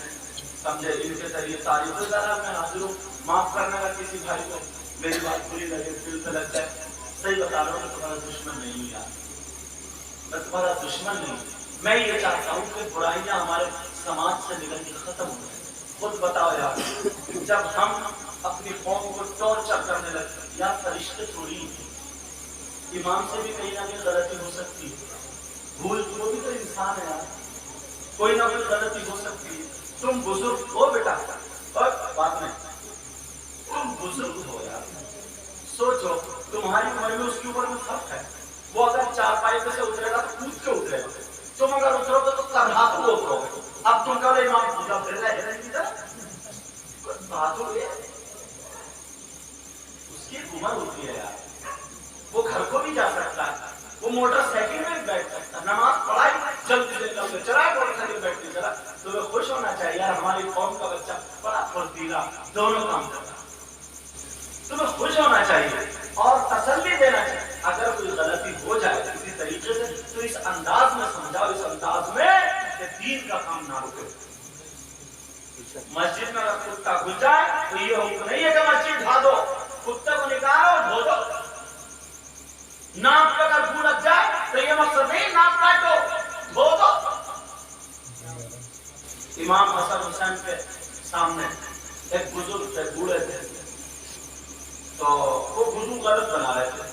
سمجھے ان کے ذریعے تعریف ذرا میں حاضر ہوں، معاف کرنے کا کسی بھائی کو میری بات بری لگے دل سے لگ جائے، صحیح بتا رہا ہوں میں تمہارا دشمن نہیں ہوں یار، میں تمہارا دشمن نہیں ہوں، میں یہ چاہتا ہوں کہ برائیاں ہمارے سماج سے نکل کے ختم ہو جائیں۔ خود بتاؤ یار جب ہم اپنی قوم کو ٹارچر کرنے لگتے یا فرشتے تھوڑی امام سے بھی کہیں نہ کہیں غلطی ہو سکتی ہے، بھول وہ بھی تو انسان ہے یار، کوئی نہ کوئی غلطی ہو سکتی ہے، تم بزرگ ہو بیٹا، اور بات نہیں تم بزرگ ہو یار، سوچو تمہاری عمر میں اس کی عمر میں فرق ہے، وہ اگر چارپائی پہ سے اترے گا تو کود کے اترے گا، تم اگر اترو گے تو کرہا کو اترو گے، اب تم کہو امام پوجا پھر رہے ہیں کی طرح بات ہو گئی، اس کی عمر ہوتی ہے یار، وہ گھر کو بھی جا سکتا ہے، وہ موٹر سائیکل میں بھی بیٹھ سکتا ہے، نماز پڑھائی جلدی سے جلدی چلا موٹر سائیکل بیٹھ کے چلا، تمہیں خوش ہونا چاہیے یار ہماری قوم کا بچہ بڑا پھرتیلا دونوں کام کرتا ہے، تمہیں خوش ہونا چاہیے اور تسلی دینا چاہیے، اگر کوئی غلطی ہو جائے کسی طریقے سے تو اس انداز میں سمجھاؤ، اس انداز میں کہ دین کا کام نہ رکے۔ مسجد میں اگر کتا گھس جائے تو یہ حکم نہیں ہے کہ مسجد ڈھا دو، کتے کو نکالو اور دھو دو، ناک پہ اگر گھو لگ جائے تو یہ مقصد نہیں ناک کاٹو، دھو دو۔ امام حسن حسین کے سامنے ایک بزرگ تھے، بوڑھے تھے، تو وہ وضو غلط بنا رہے تھے،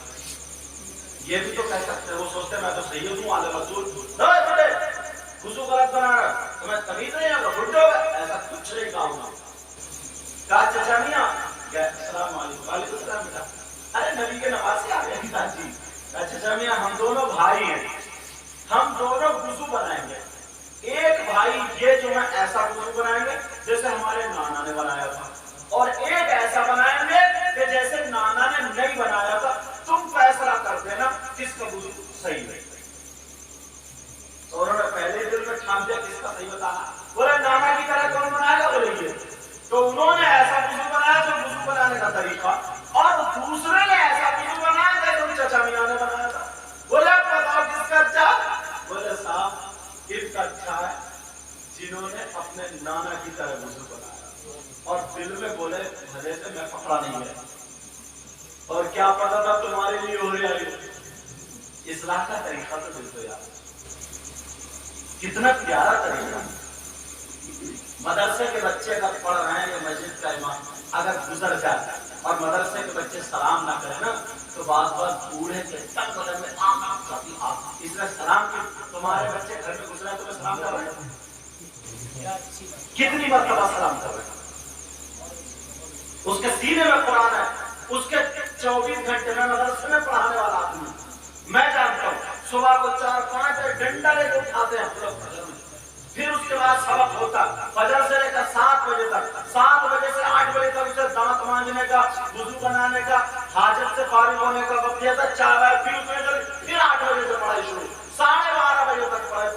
یہ بھی تو کہہ سکتے وہ سوچتے میں تو سید ہوں عالم رسول، وضو غلط بنا رہا تمہیں تمیز نہیں ہوگا، بڈھے ہو گئے، ایسا کچھ نہیں کہا ہوگا. کہا چچا میاں السلام علیکم. وعلیکم السلام بیٹا. ارے نبی کے نواسے آ گئے. کہا جی. کہا چچا میاں ہم دونوں بھائی ہیں، ہم دونوں وضو بنائیں گے. ایک بھائی یہ جو ہے ایسا وضو بنائیں گے جیسے ہمارے نانا نے بنایا تھا، اور ایک ایسا بنائیں گے کہ جیسے نانا نے نہیں بنایا تھا. تم فیصلہ کر دینا کس کا وضو صحیح ہے. تو انہوں نے پہلے دن میں ٹھان دیا کس کا صحیح بتانا. بولے نانا کی طرح کون بنائے گا؟ بولے یہ. تو انہوں نے ایسا وضو بنایا جو وضو بنانے کا طریقہ، اور دوسرے نے ایسا وضو بنایا جو چچا میاں نے بنایا تھا. بولے بتاؤ کس کا اچھا؟ بولے صاحب ان کا اچھا ہے جنہوں نے اپنے نانا کی طرح وضو بنایا، اور دل میں بولے بھلے سے میں پکڑا نہیں ہے، اور کیا پتا تھا تمہارے لیے ہو رہی ہے. اصلاح کا طریقہ تو دل کو یاد، کتنا پیارا طریقہ. مدرسے کے بچے کا پڑھ رہے ہیں یا مسجد کا امام اگر گزر جائے اور مدرسے کے بچے سلام نہ کریں نا تو بعض بوڑھے کے تک بدن میں اس نے سلام کی. تمہارے بچے گھر میں گزرے تمہیں سلام کر رہے ہیں، کتنی مرتبہ سلام کر رہے ہیں. اس کے سینے میں قرآن ہے، اس کے 24 گھنٹے میں مدرسے میں پڑھانے والا آدمی میں جانتا ہوں. صبح کو 4-5 ڈنڈا لے کے اٹھاتے ہیں، پھر اس کے بعد سبق ہوتا فجر سے لے کر 7 بجے تک، 7 بجے سے 8 بجے تک اسے دانت مانجنے کا، وضو بنانے کا، حاجت سے فارغ ہونے کا وقت دیا تھا. 4 بجے پھر 8 بجے سے پڑھائی شروع، 12:30 بجے تک پڑھائی.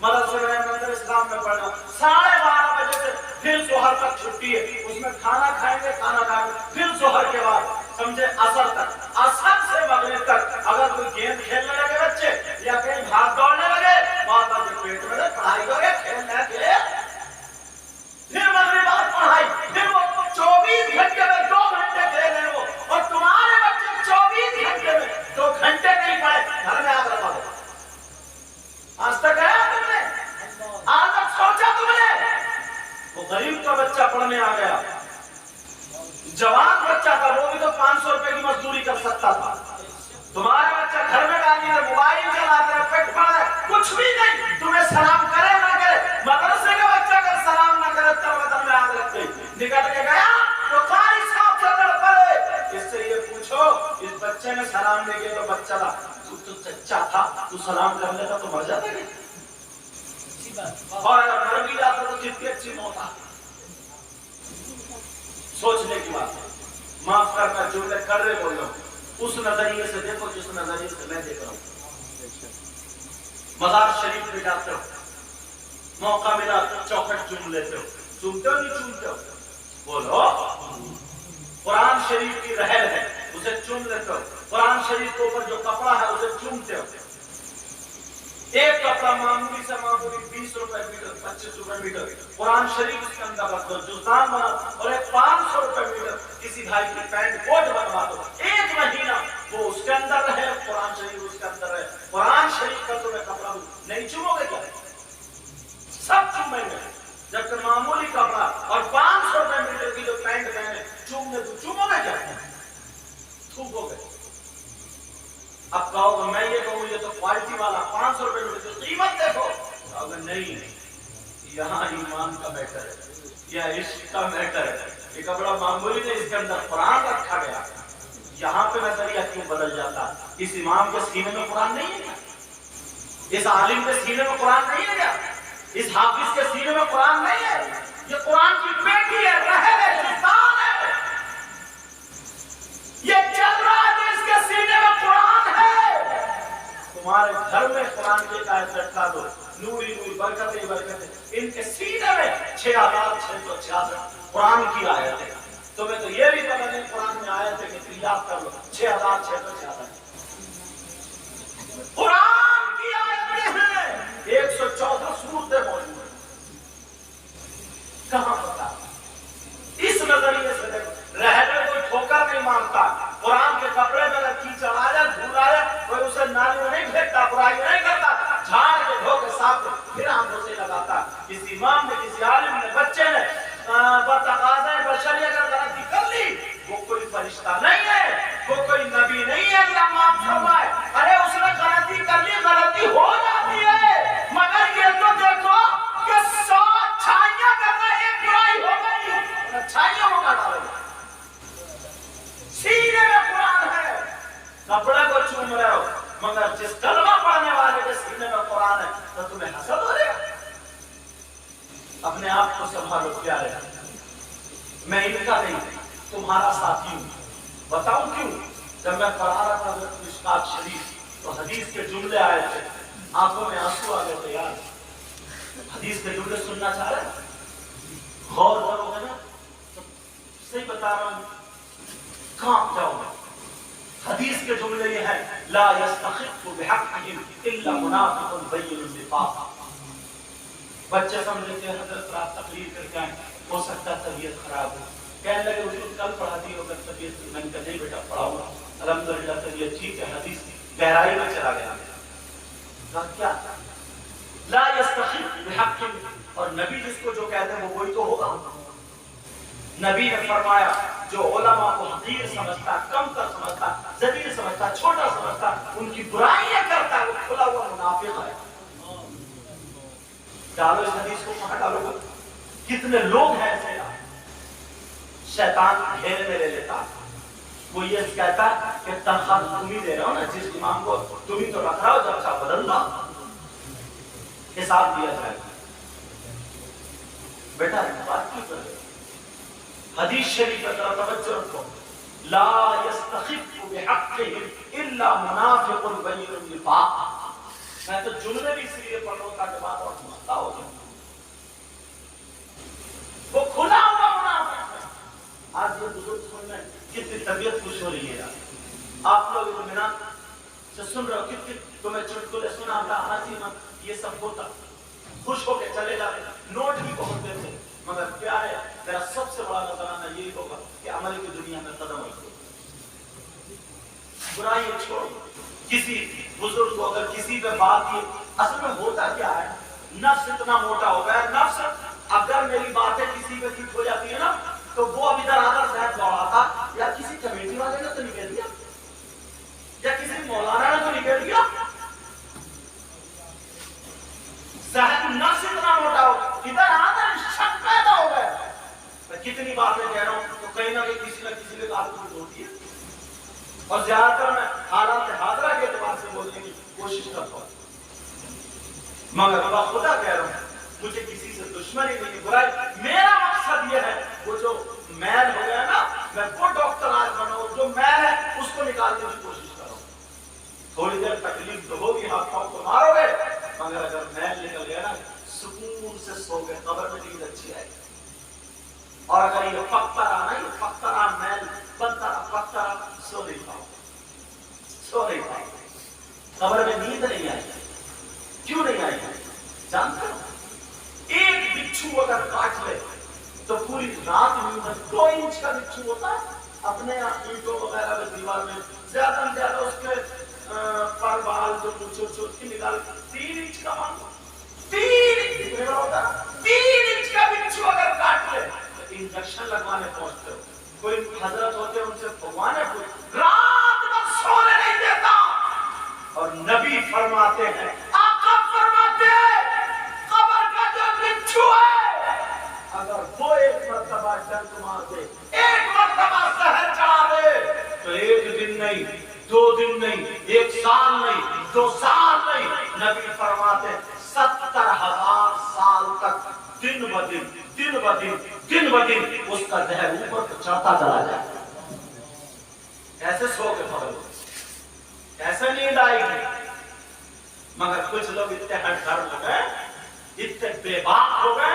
مدرسے میں منظر اسلام میں پڑھنا 12:30 بجے سے پھر ظہر تک چھٹی ہے. اس میں کھانا کھائیں گے، کھانا کھائیں گے، پھر ظہر کے بعد سمجھے عصر تک، عصر سے مغرب تک اگر کوئی گیند کھیلنے لگے بچے یا کہیں بھاگ دوڑنے لگے بات کے پیٹ میں پڑھائی کرے، کھیلنے کے پھر مغرب بعد پڑھائی. پھر وہ 24 گھنٹے میں 2 گھنٹے کھیل رہے ہو، اور تمہارے بچے 24 گھنٹے میں 2 گھنٹے نہیں پڑھے. گھر میں آگ لگا دو. آج تک آیا تم نے؟ آج تک سوچا تم نے؟ وہ غریب کا بچہ پڑھنے آ گیا، جوان بچہ تھا، وہ بھی تو 500 روپے کی مزدوری کر سکتا تھا. تمہارا بچہ گھر میں ڈالی ہے، موبائل چلاتا ہے، پیٹ پڑا ہے، کچھ بھی نہیں. تمہیں سلام کرے نہ کرے، مدرسے کا بچہ اگر سلام نہ کرے تو بدن میں آگ لگ گئی. نکل کے گیا تو قاری صاحب سے لڑ پڑے. اس سے یہ پوچھو اس بچے نے سلام نہیں کیا تو بچہ تھا، تو چچا تھا، تو سلام کر لیتا تو مر جاتا نہیں، اور اگر مر بھی جاتا تو کتنی اچھی موت آ. سوچنے کی بات ہے. معاف کرنا جو میں کر رہے بول رہا ہوں اس نظریے سے دیکھو جس نظریے سے میں دیکھ رہا ہوں. مزار شریف میں جاتے ہو، موقع ملا چوکھٹ چوم لیتے ہو. چومتے ہو نہیں چومتے ہو؟ بولو. قرآن شریف کی رحل ہے اسے چوم لیتے ہو. قرآن شریف کے اوپر جو کپڑا ہے اسے چومتے ہو. ایک کپڑا معمولی سے معمولی 20 روپے میٹر، 25 روپے میٹر، قرآن شریف اس کے اندر رکھ دو، جزدان بنا، اور ایک 500 روپے میٹر کسی بھائی کی پینٹ کوٹ بنوا دو. 1 مہینہ وہ اس کے اندر رہے، قرآن شریف اس کے اندر رہے. قرآن شریف کا تمہیں کپڑا نہیں چومو گے کیا؟ سب چومیں گے. جبکہ معمولی کپڑا اور 500 روپے میٹر کی جو پینٹ پہنے چومنے تو چومو گے کیا؟ تھوکو گے. اب کہو گا میں یہ کہوں یہ تو کوالٹی والا 500 روپے میٹر کی قیمت دیکھو. کہو گا نہیں، یہاں ایمان کا میٹر ہے یا عشق کا میٹر ہے. یہ کپڑا معمولی نہیں، اس کے اندر قرآن رکھا گیا. یہاں پہ نظریہ کیوں بدل جاتا؟ اس امام کے سینے میں قرآن نہیں ہے کیا؟ اس عالم کے سینے میں قرآن نہیں ہے کیا؟ اس حافظ کے سینے میں قرآن نہیں ہے؟ یہ قرآن کی بیٹی ہے، رحل ہے، جزدان ہے. یہ چل رہا ہے تو اس کے سینے میں قرآن ہے. تمہارے گھر میں قرآن کی آیت لٹکا دو، نوری نوری برکتیں برکتیں. ان کے سینے میں 6666 قرآن کی آیت ہے. تمہیں تو یہ بھی پتہ نہیں قرآن میں آیت ہے کہ یاد کر لو 6666 قرآن کی آیتیں ہیں. 114 سورتیں موجود ہیں. کہاں پتا؟ اس نظریے سے دیکھو، رہنے کوئی ٹھوکر نہیں مانتا. قرآن کے کپڑے میں اگر کیچڑ آیا دھول آیا کوئی اسے نالی میں نہیں پھینکتا، برائی نہیں کرتا، جھاڑ کے دھو کے صاف پھر آنکھوں سے لگاتا. کسی امام نے، کسی عالم نے، بچے نے بتقاضۂ بشری اگر غلطی کر لی، وہ کوئی فرشتہ نہیں ہے، وہ کوئی نبی نہیں ہے اللہ معاف فرمائے. ارے اس نے غلطی کر لی، غلطی ہو جاتی ہے، مگر یہ تو دیکھو مگر جس کلمہ پڑھنے والے کے سینے میں قرآن ہے تو تمہیں حسد ہو رہا ہے؟ اپنے آپ کو سنبھالو پیارے، میں ان کا نہیں تمہارا ساتھی ہوں. بتاؤں کیوں؟ جب میں پڑھا رہا تھا مشکات شریف تو حدیث کے جملے آئے تھے، آنکھوں میں آنسو آ گئے تھے. یار حدیث کے جملے سننا چاہ رہے ہیں؟ غور کرو گے نا صحیح بتا رہا ہوں، کانپ جاؤ گے. حدیث کے جملے یہ ہے لا يستخف بحقهم الا منافق بين النفاق. بچے سمجھتے ہیں حضرت رات تقریر کر کے آئیں، ہو سکتا ہے طبیعت خراب ہو، کہنے لگے حضور کل پڑھا دی ہو اگر طبیعت، میں نے کہا نہیں بیٹا پڑھاؤں گا، الحمدللہ طبیعت ٹھیک ہے. حدیث گہرائی میں چلا گیا. کیا لا يستخف بحقهم، اور نبی جس کو جو کہتے ہیں وہ وہی تو ہوگا. نبی نے فرمایا جو علماء کو حقیر سمجھتا، کم تر سمجھتا، ذلیل سمجھتا، چھوٹا سمجھتا، ان کی برائیاں کرتا ہے، وہ کھلا ہوا منافق ہے. ڈالو اس حدیث کو کہاں ڈالو گے؟ کتنے لوگ ہیں ایسے؟ شیطان گھیرے میں لے لیتا، وہ یہ کہتا کہ تنخواہ تم ہی دے رہے ہو نا، جس امام کو تم ہی تو رکھ رہا ہو، جب چاہ بدل لا، حساب دیا جائے. بیٹا بات کیوں کر رہے؟ حدیث شریف کا ذرا توجہ رکھو. لا يستخف بحقهم الا منافق بين النفاق. میں تو جملے بھی اس لیے پڑھ رہا ہوں تاکہ بات اور سمجھتا ہو جائے. وہ کھلا ہوا منافق ہے. آج یہ بزرگ سن رہے ہیں کتنی طبیعت خوش ہو رہی ہے. آپ لوگ اطمینان سے سن رہے ہو، کتنی تمہیں چٹکلے سنا یہ سب ہوتا، خوش ہو کے چلے جاتے، نوٹ بھی بہت دیتے. مگر کیا ہے میرا سب سے بڑا نظرانہ یہی ہوگا کہ عمل کی دنیا میں قدم رکھو، برائی چھوڑو. کسی بزرگ کو اگر کسی پہ بات کی، اصل میں ہوتا کیا ہے، نفس اتنا موٹا ہو گیا. نفس اگر میری باتیں کسی پہ فٹ ہو جاتی ہے نا تو وہ اب ادھر آدھر زیادہ دوڑاتا، یا کسی کمیٹی والے نے تو نہیں کہہ دیا، یا کسی مولانا نے تو نہیں کہہ دیا. ذہن نفس اتنا موٹا ہو ادھر آدھر شک پیدا ہو گیا. میں کتنی باتیں کہہ رہا ہوں تو کہیں نہ کہیں کسی نہ کسی کے بات کچھ ہوتی ہے، اور زیادہ تر میں حالات حاضرہ کے اعتبار سے بولنے کی کوشش کرتا ہوں. مگر اللہ خدا کہہ رہا ہوں مجھے کسی سے دشمنی نہیں، برائی. میرا مقصد یہ ہے وہ جو میل ہو گیا نا، میں وہ ڈاکٹر آج بناؤں جو میل ہے اس کو نکالنے کی کوشش کروں. تھوڑی دیر تکلیف تو ہوگی، ہاتھ پاؤں کو مارو گے، مگر اگر میل نکل گیا نا سکون سے سو گئے، قبر میں نیند اچھی آئے. اور اگر یہ پکتا رہا نا، یہ پکتا رہا میل بنتا رہا، پکتا رہا، سو نہیں پاؤ، سو نہیں پاؤ، قبر میں نیند نہیں آئی. کیوں نہیں آئی؟ جانتے ہو ایک بچھو اگر کاٹ لے تو پوری رات نیند ہے. 2 انچ کا بچھو ہوتا ہے، اپنے اینٹوں وغیرہ میں دیوار میں زیادہ سے زیادہ اس کے پر بال جو چھوٹ کی نکال 3 انچ کا مانگو، 3 انچ کا بچھو اگر کاٹ لے تو انجیکشن لگوانے پہنچتے ہو. کوئی حضرت ہوتے ہیں ان سے بھگوانے کو رات بھر سونے نہیں دیتا. اور نبی فرماتے ہیں، آقا فرماتے ہیں قبر کا جو بچھو ہے اگر وہ ایک مرتبہ ڈنک مار دے، ایک مرتبہ زہر چڑھا دے تو 1 دن نہیں، 2 دن نہیں، 1 سال نہیں، 2 سال نہیں، نبی فرماتے ہیں 70,000 سال تک دن ب دن دن ب دن دن ب دن اس کا زہر اوپر چڑھتا چلا جائے. ایسے سو کے خبر ایسے نیند آئے گی. مگر کچھ لوگ اتنے ہٹ کر ہو گئے، اتنے بے باک ہو گئے،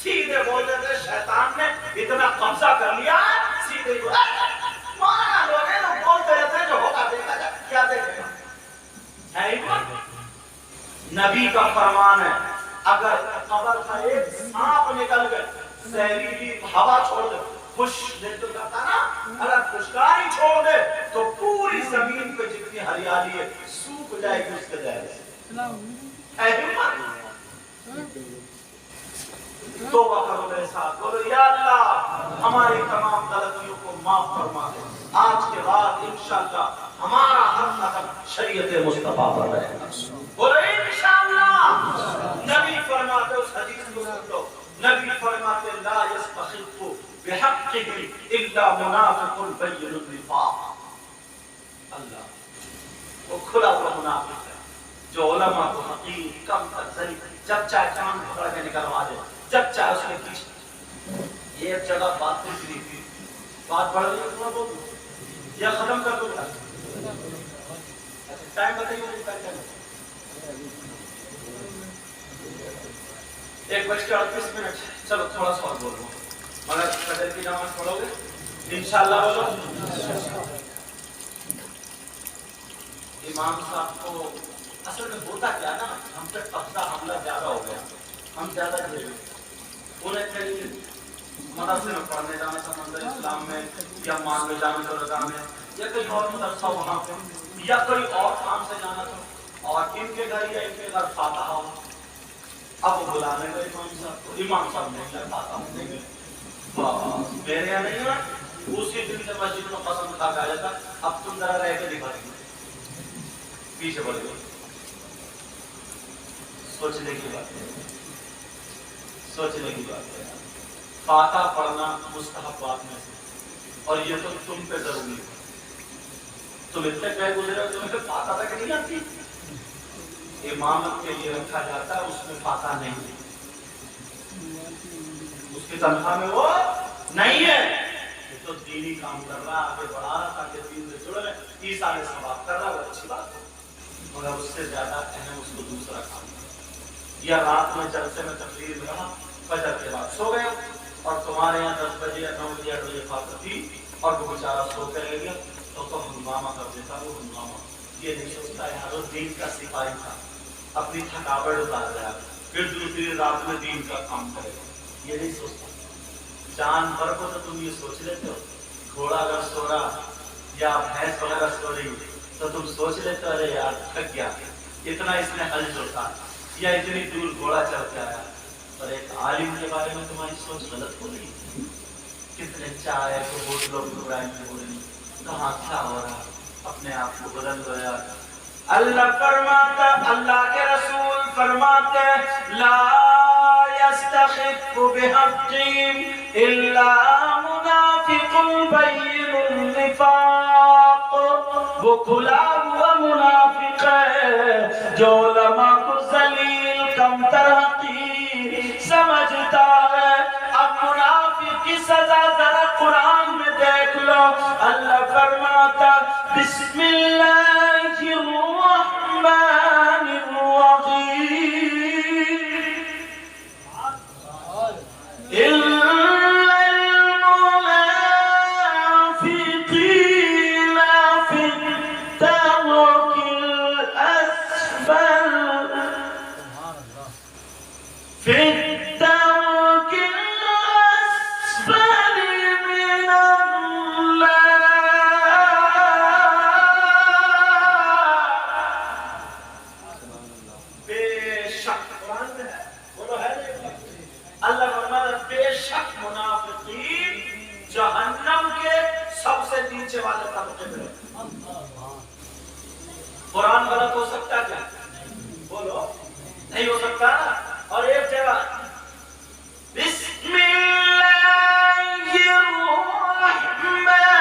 سیدھے بولتے تھے شیطان نے اتنا قبضہ کر لیا، سیدھے مولانا لوگ ہیں لوگ بولتے رہتے ہیں جو ہوگا دیکھا جائے، کیا دیکھے گا ہے ہی. نبی کا فرمان ہے اگر قبر کا ایک سانپ نکل گئے، زہریلی ہوا چھوڑ دے، خوش تو کرتا نا، اگر خوشکاری چھوڑ دے تو پوری زمین پہ جتنی ہریالی ہے سوکھ جائے گی اس کے زہر سے. اے ہمت توبہ کرو میرے ساتھ، بولو یا اللہ ہماری تمام غلطیوں کو معاف فرما دے. آج کے بعد انشاءاللہ ہمارا ہر قدم شریعت مصطفیٰ پر رہے گا. بولو انشاءاللہ. نبی فرماتے اس حدیث کو سن لو، نبی فرماتے لا يستخف بحقه الا منافق بين النفاق. اللہ وہ کھلا ہوا منافق ہے جو علماء کو حقیر کم تر ذلیل جب چاہے کان پکڑ کے نکلوا دے، جب چاہے اس کے پیچھے. یہ ایک جگہ بات پوچھ رہی تھی، بات بڑھ رہی ہے تھوڑا بہت یا ختم کر دو گا؟ ٹائم بتائیے. 1:38. چلو تھوڑا سا اور بولو، مگر فجر کی نماز پڑھو گے انشاءاللہ. بولو. امام صاحب کو اصل میں ہوتا کیا نا، ہم پہ قبضہ حملہ زیادہ ہو گیا، ہم زیادہ دے گئے. انہیں کہیں مدرسے میں پڑھنے جانا تھا منظر اسلام میں، یا مان میں جانا تھا رضا میں، یا کہیں اور مدرسہ وہاں پہ، یا کوئی اور کام سے جانا تھا، اور ان کے گھر یا ان کے گھر فاتحہ ہو. اب وہ بلانے گئے امام صاحب کو، امام صاحب نے کیا فاتحہ ہونے گئے. میرے یہاں نہیں ہے، اسی دن سے مسجد میں قسم کھا کے آیا تھا اب تم ذرا رہ کے دکھا دیں. پیچھے بڑھ گئے. سوچنے کی بات ہے، سوچنے کی بات ہے. فاتحہ پڑھنا مستحبات میں سے، اور یہ تو تم پہ ضروری ہے. تم اتنے پہ گزرے ہو تمہیں فاتحہ تک نہیں آتی. امامت کے لیے رکھا جاتا ہے، اس میں فاتحہ نہیں ہے، اس کی تنخواہ میں وہ نہیں ہے. یہ تو دینی کام کر رہا، آگے بڑھا رہا تاکہ دین سے جڑے، 30 سال ثواب کر رہا، وہ اچھی بات ہے. مگر اس سے زیادہ اہم اس کو دوسرا کام ہے. یا رات میں جلسے میں تقریر میں رہا، فجر کے بعد سو گئے، اور تمہارے یہاں 10 بجے یا 9 بجے 8 بجے فاتحہ تھی اور وہ بیچارہ سو کے رہ گیا تو ہنگامہ کر دیتا. وہ ہنگامہ یہ نہیں سوچتا یار وہ دین کا سپاہی تھا، اپنی تھکاوٹ اتار گیا، پھر دوسری رات میں دین کا کام کرے گا. یہ نہیں سوچتا. جانور کو تو تم یہ سوچ لیتے ہو، گھوڑا اگر سو رہا یا بھینس وغیرہ سو رہی تو تم سوچ لیتے ہو ارے یار تھک گیا، اتنا اس نے حل جوڑتا یا اتنی دور گھوڑا چل کے آیا. اور ایک عالم کے بارے میں تمہاری سوچ غلط ہو رہی ہے. کتنے چائے کو بوتلوں میں اڑائیں گے ہو رہی، کہاں کیا ہو رہا، اپنے آپ کو بدل دو یار. اللہ فرماتا، اللہ کے رسول فرماتے لا يستخف بحق الا منافق بین النفاق. وہ کھلا ہوا منافق ہے جو علماء کو ذلیل کمتر حقیر سمجھتا ہے. اب منافق کی سزا ذرا قرآن میں دیکھ لو. اللہ فرماتا بسم اللہ الرحمن الرحیم جہنم کے سب سے نیچے والے طبقے میں. قرآن غلط ہو سکتا کیا؟ بولو نہیں ہو سکتا. اور ایک جگہ بسم اللہ الرحمن الرحیم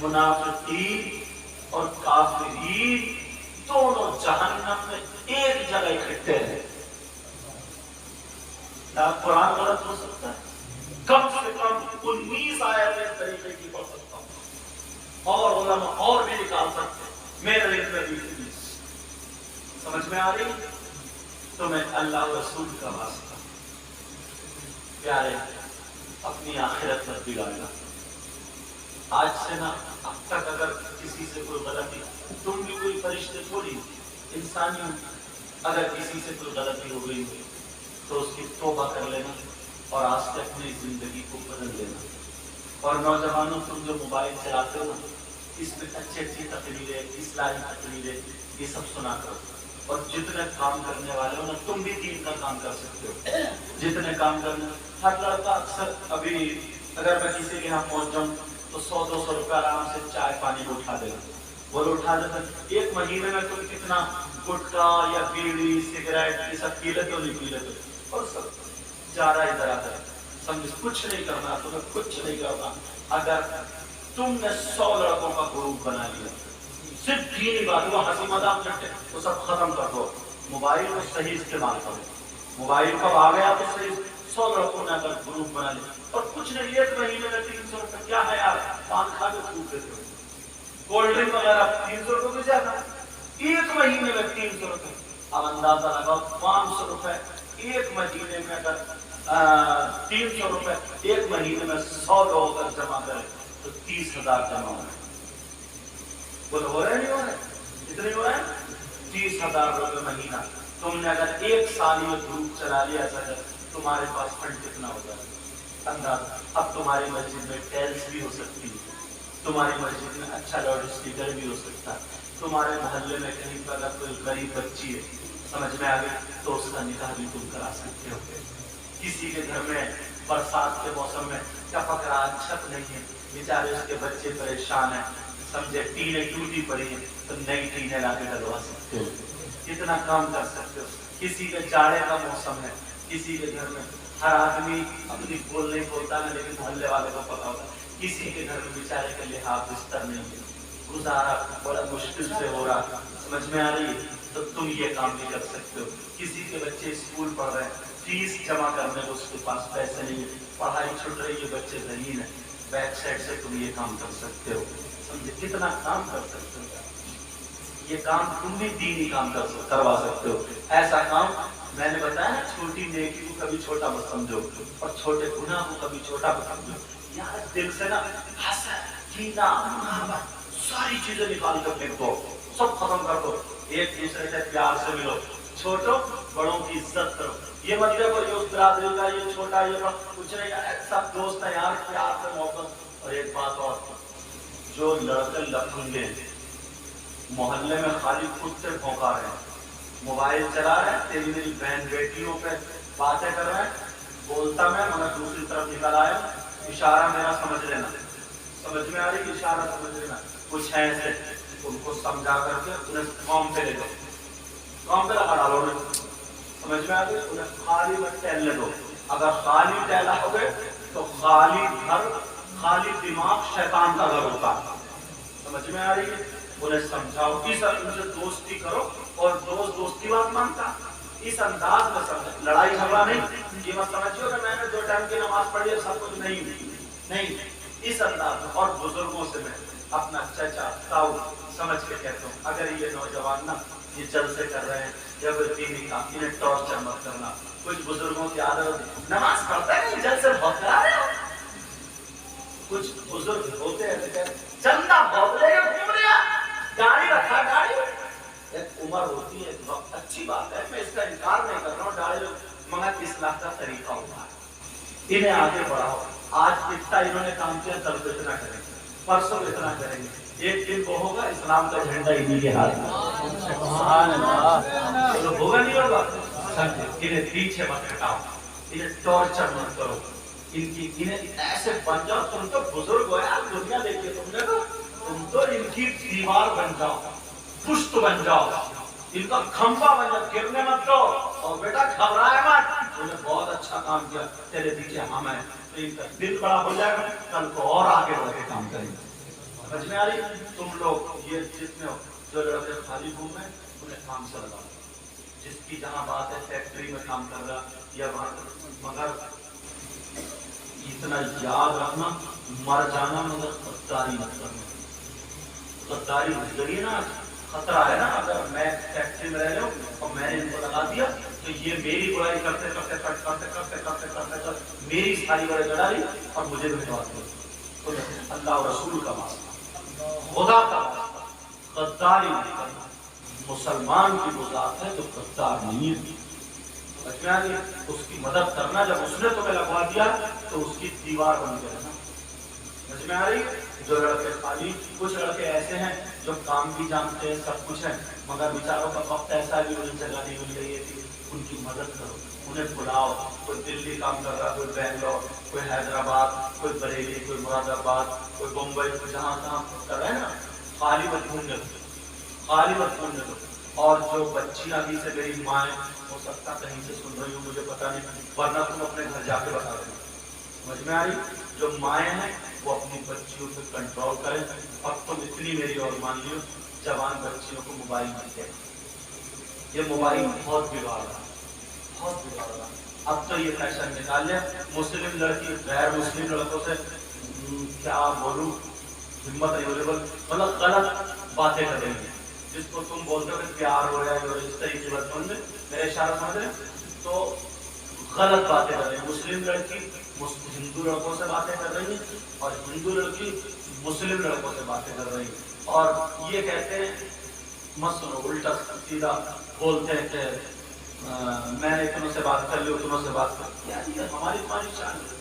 منافقین اور کافرین دونوں جہنم میں ایک جگہ اکٹھے ہیں. کیا قرآن غلط ہو سکتا ہے؟ کم سے کم 19 آیتیں اس طریقے کی پڑھ سکتا ہوں، اور علماء اور بھی نکال سکتے ہیں. میرے لکھ میں بھی 19 سمجھ میں آ رہی تو میں اللہ رسول کا واسطہ پیارے اپنی آخرت پر بگاڑنا. آج سے نہ اب تک اگر کسی سے کوئی غلطی، تم بھی کوئی فرشتے تھوڑی انسانی، اگر کسی سے کوئی غلطی ہو گئی تو اس کی توبہ کر لینا اور آج سے اپنی زندگی کو بدل لینا. اور نوجوانوں تم جو موبائل چلاتے ہو اس میں اچھی تقریریں اصلاحی تقریریں یہ سب سنا کرو. اور جتنے کام کرنے والے ہو نا تم بھی دین کا کام کر سکتے ہو. جتنے کام کرنے ہر لڑکا اکثر ابھی اگر میں کسی کے یہاں پہنچ جاؤں تو 100-200 روپے آرام سے چائے پانی کو اٹھا دے گا. وہ اٹھا دیتا. ایک مہینے میں تم کتنا گٹکا یا بیڑی سگریٹ یہ سب پی لیتے ہو نہیں پی لیتے اور سب جا رہا ادھر آتا ہے. سمجھ کچھ نہیں کرنا تمہیں کچھ نہیں کرنا. اگر تم نے 100 لڑکوں کا گروپ بنا لیا صرف دینی بات وہ ہنسی مذاق کرتے وہ سب ختم کر دو. موبائل کو صحیح استعمال کرو. موبائل کب آ گیا تو صحیح 100 لڑکوں نے اگر گروپ بنا لیا اور کچھ نہیں ایک مہینے میں 300 روپے کیا ہے یار پان کھا کے چھوٹ دیتے ہو. کولڈ ڈرنک وغیرہ 300 روپے میں جاتا ایک مہینے میں 300 روپے. اب اندازہ لگاؤ 500 روپے ایک مہینے میں اگر 300 روپے ایک مہینے میں 100 لوگ اگر جمع کریں تو 30,000 جمع ہو رہے. بولو ہو رہے نہیں ہو رہے اتنے ہو رہے ہیں 30,000 روپے مہینہ. تم نے اگر ایک سال یہ گروپ چلا لیا تمہارے پاس فنڈ کتنا ہو جائے اندازہ. اب تمہاری مسجد میں ٹیلس بھی ہو سکتی ہے. تمہاری مسجد میں اچھا لاؤڈ اسپیکر بھی ہو سکتا ہے. تمہارے محلے میں کہیں پر اگر کوئی غریب بچی ہے سمجھ میں آ گئی تو اس کا نکاح بھی تم کرا سکتے ہو. کسی کے گھر میں برسات کے موسم میں ٹپک رہا چھت نہیں ہے بیچارے اس کے بچے پریشان ہیں سمجھے ٹینیں ٹوٹی پڑی ہیں تو نئی ٹینیں لا کے ڈلوا سکتے ہو. کتنا کام کر سکتے ہو. کسی کے جاڑے کا موسم ہے کسی کے گھر میں ہر آدمی اپنی بول نہیں بولتا ہے لیکن محلے والے کو پتا ہوتا ہے. کسی کے گھر میں بیچارے کے لحاظ بستر نہیں ہے گزارا بڑا مشکل سے ہو رہا سمجھ میں آ رہی ہے تو تم یہ کام بھی کر سکتے ہو. کسی کے بچے اسکول پڑھ رہے ہیں فیس جمع کرنے کو اس کے پاس پیسے نہیں ہے پڑھائی چھوٹ رہی ہے بچے ذہین ہیں بیک سائڈ سے تم یہ کام کر سکتے ہو. سمجھے کتنا کام کر سکتے ہو. یہ کام تم بھی دینی کام کروا سکتے ہو. ایسا کام میں نے بتایا نا چھوٹی نیکی کو کبھی چھوٹا مت سمجھو اور چھوٹے گناہ کو کبھی چھوٹا مت سمجھو. یار دل سے نا حسد کینہ محبت ساری چیزیں نکال کر پھینک دو سب ختم کر دو. ایک دوسرے سے پیار سے ملو چھوٹوں بڑوں کی عزت کرو. یہ مت دیکھو یہ اس برادری کا یہ چھوٹا یہ کچھ نہیں سب دوست ہیں یار پیار سے محبت. اور ایک بات اور جو لڑکے لفنگے محلے میں خالی کتے بھونکا رہے ہیں موبائل چلا رہے ہیں تیری میری بہن بیٹیوں پہ باتیں کر رہے ہیں بولتا میں مگر دوسری طرف نکل آیا اشارہ میرا سمجھ لینا. سمجھ میں آ رہی اشارہ سمجھ لینا. کچھ ہے ایسے ان کو سمجھا کر کے انہیں کام پہ لے دو کام پہ لگا ڈالو سمجھ میں آ گئی. انہیں خالی میں ٹہلنے دو. اگر خالی ٹہلا ہو گئے تو خالی گھر خالی دماغ شیطان کا گھر ہوتا. سمجھ میں آ رہی ہے. انہیں سمجھاؤ اس ان سے دوستی کرو اور دوست دوستی بات مانتا اس انداز میں سمجھ. لڑائی جھگڑا نہیں. یہ مت سمجھو کہ میں نے 2 ٹائم کی نماز پڑھی ہے سب کچھ نہیں اس انداز میں. اور بزرگوں سے میں اپنا چچا تاؤ سمجھ کے کہتا ہوں اگر یہ نوجوان نا یہ جلسے کر رہے ہیں یا کوئی دینی کام انہیں ٹارچر مت کرنا. کچھ بزرگوں کی عادت نماز پڑھتا ہے جلسے بہت کرا رہے ہو. کچھ بزرگ ہوتے ہیں چندہ بہت لے کے گھوم رہا گاڑی رکھا گاڑی ایک عمر ہوتی ہے ایک وقت. اچھی بات ہے میں اس کا انکار نہیں کر رہا ہوں گاڑی مگر اصلاح کا طریقہ ہوتا ہے. انہیں آگے بڑھاؤ. آج اتنا انہوں نے کام کیا کل کو اتنا کریں گے پرسوں اتنا کریں گے. ایک دن وہ ہوگا اسلام کا جھنڈا انہیں کے ہاتھ میں ہوگا نہیں ہوگا. انہیں پیچھے مت ہٹاؤ انہیں ٹارچر مت کرو. انہیں ایسے بن جاؤ. تم تو بزرگ ہو یار دنیا دیکھیے تم نے تم تو ان کی دیوار بن جاؤ پشت بن جاؤ ان کا کھمبا بن جاؤ. گرنے مت دو اور بیٹا گھبرائے مت. تم نے بہت اچھا کام کیا تیرے پیچھے ہم ہیں. دل بڑا ہو جائے گا کل کو اور آگے بڑھ کے کام کریں گے. سمجھ میں آ رہی. تم لوگ یہ جتنے ہو جو لڑکے خالی گھوم ہیں انہیں کام سے لگاؤ. جس کی جہاں بات ہے فیکٹری میں کام کر رہا یا وہاں مگر اتنا یاد رکھنا مر جانا مگر غداری مت کرنا. غداری ذریعے نا خطرہ ہے نا. اگر میں فیکٹری میں رہ رہا ہوں اور میں نے ان کو لگا دیا تو یہ میری برائی کرتے کرتے کرتے کرتے کرتے کرتے کرتے کرتے میری ساری برائی گڑا لی اور مجھے بھجوا دیا. اللہ اور رسول کا واسطہ خدا کا واسطہ غداری نہیں کرنا. مسلمان کی وہ ذات ہے جو غدار نہیں ہے. اس کی مدد کرنا. جب اس نے تمہیں لگوا دیا تو اس کی دیوار بن گیا نا. سمجھ میں آ رہی ہے؟ جو لڑکے خالی، کچھ لڑکے ایسے ہیں جو کام بھی جانتے ہیں، سب کچھ ہے، مگر بیچاروں کا وقت ایسا ہے کہ انہیں جگہ نہیں مل رہی ہے کہ ان کی مدد کرو، انہیں بلاؤ. کوئی دلی کام کر رہا، کوئی بنگلور، کوئی حیدرآباد، کوئی بریلی، کوئی مراد آباد، کوئی بمبئی، کوئی جہاں تہاں کر رہے ہیں نا، خالی مت ڈھونڈنے دو، خالی مت ڈھونڈنے دو. اور جو بچیاں ابھی سے میری مائیں ہو سکتا کہیں سے سن رہی ہوں، مجھے پتا نہیں، ورنہ تم اپنے گھر جا کے بتا دیں. سمجھ میں آئی؟ جو مائیں ہیں وہ اپنی بچیوں پہ کنٹرول کریں. اور تم اتنی میری اور مان لیو، جوان بچیوں کو موبائل مت دیں. یہ موبائل بہت بگاڑ رہا، بہت بگاڑ رہا. اب تو یہ فیشن نکال لیا، مسلم لڑکی غیر مسلم لڑکوں سے کیا بولوں، ہمت نہیں ہو رہی، مطلب غلط باتیں کر رہی ہیں. جس کو تم بولتے ہو کہ پیار ہو رہا ہے اور اس طریقے کی بات سمجھ میرے اشارہ سمجھ رہے ہیں، تو غلط باتیں کر رہی ہیں. مسلم لڑکی ہندو لڑکوں سے باتیں کر رہی ہیں، اور ہندو لڑکی مسلم لڑکوں سے باتیں کر رہی ہیں. اور یہ کہتے ہیں مت سنو، الٹا سیدھا بولتے ہیں کہ میں نے تمہیں سے بات کر لی، تمہیں سے بات کر لی. یہ ہماری تمہاری شان ہے،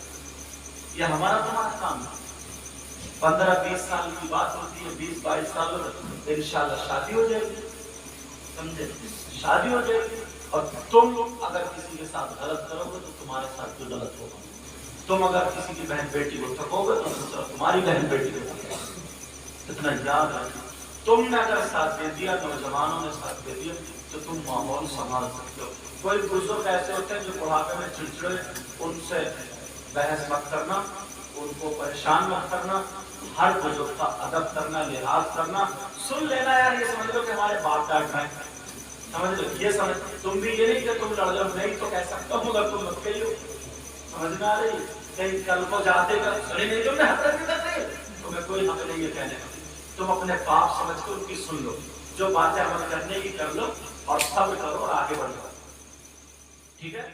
یہ ہمارا تمہارا کام ہے. 15-20 سال کی بات ہوتی ہے، 20-22 سال میں انشاءاللہ شادی ہو جائے گی. سمجھے؟ شادی ہو جائے گی. اور تم اگر کسی کے ساتھ غلط کرو گے تو تمہارے ساتھ بھی غلط ہوگا. تم اگر کسی کی بہن بیٹی کو ٹھکو گے تو دوسرا تمہاری بہن بیٹی کو ٹھکے گا. اتنا یاد رکھنا. تم نے اگر ساتھ دے دیا، نوجوانوں نے ساتھ دے دیا، تو تم ماحول سنبھال سکتے ہو. کوئی بزرگ ایسے ہوتے ہیں جو بڑھاپے میں چڑچڑے، ان سے بحث مت کرنا، ان کو پریشان مت کرنا. ہر بزرگ کا ادب کرنا، لحاظ کرنا. سن لینا یار، یہ سمجھ لو کہ ہمارے باپ ڈانٹ رہے ہیں، سمجھ لو یہ سمجھ. تم بھی یہ نہیں کہ تم لڑ جاؤ، نہیں تو کہہ سکتا ہوں مگر تم مت کہیو. سمجھ میں آ رہی ہے؟ کہیں کل کو جاتے کر سڑی نہیں، تم نے حضرت کی کرتے تمہیں کوئی حق نہیں ہے کہنے کا. تم اپنے باپ سمجھ کر ان کی سن لو، جو باتیں عمل کرنے کی کر لو، اور صبر کرو اور آگے بڑھ جاؤ. ٹھیک ہے؟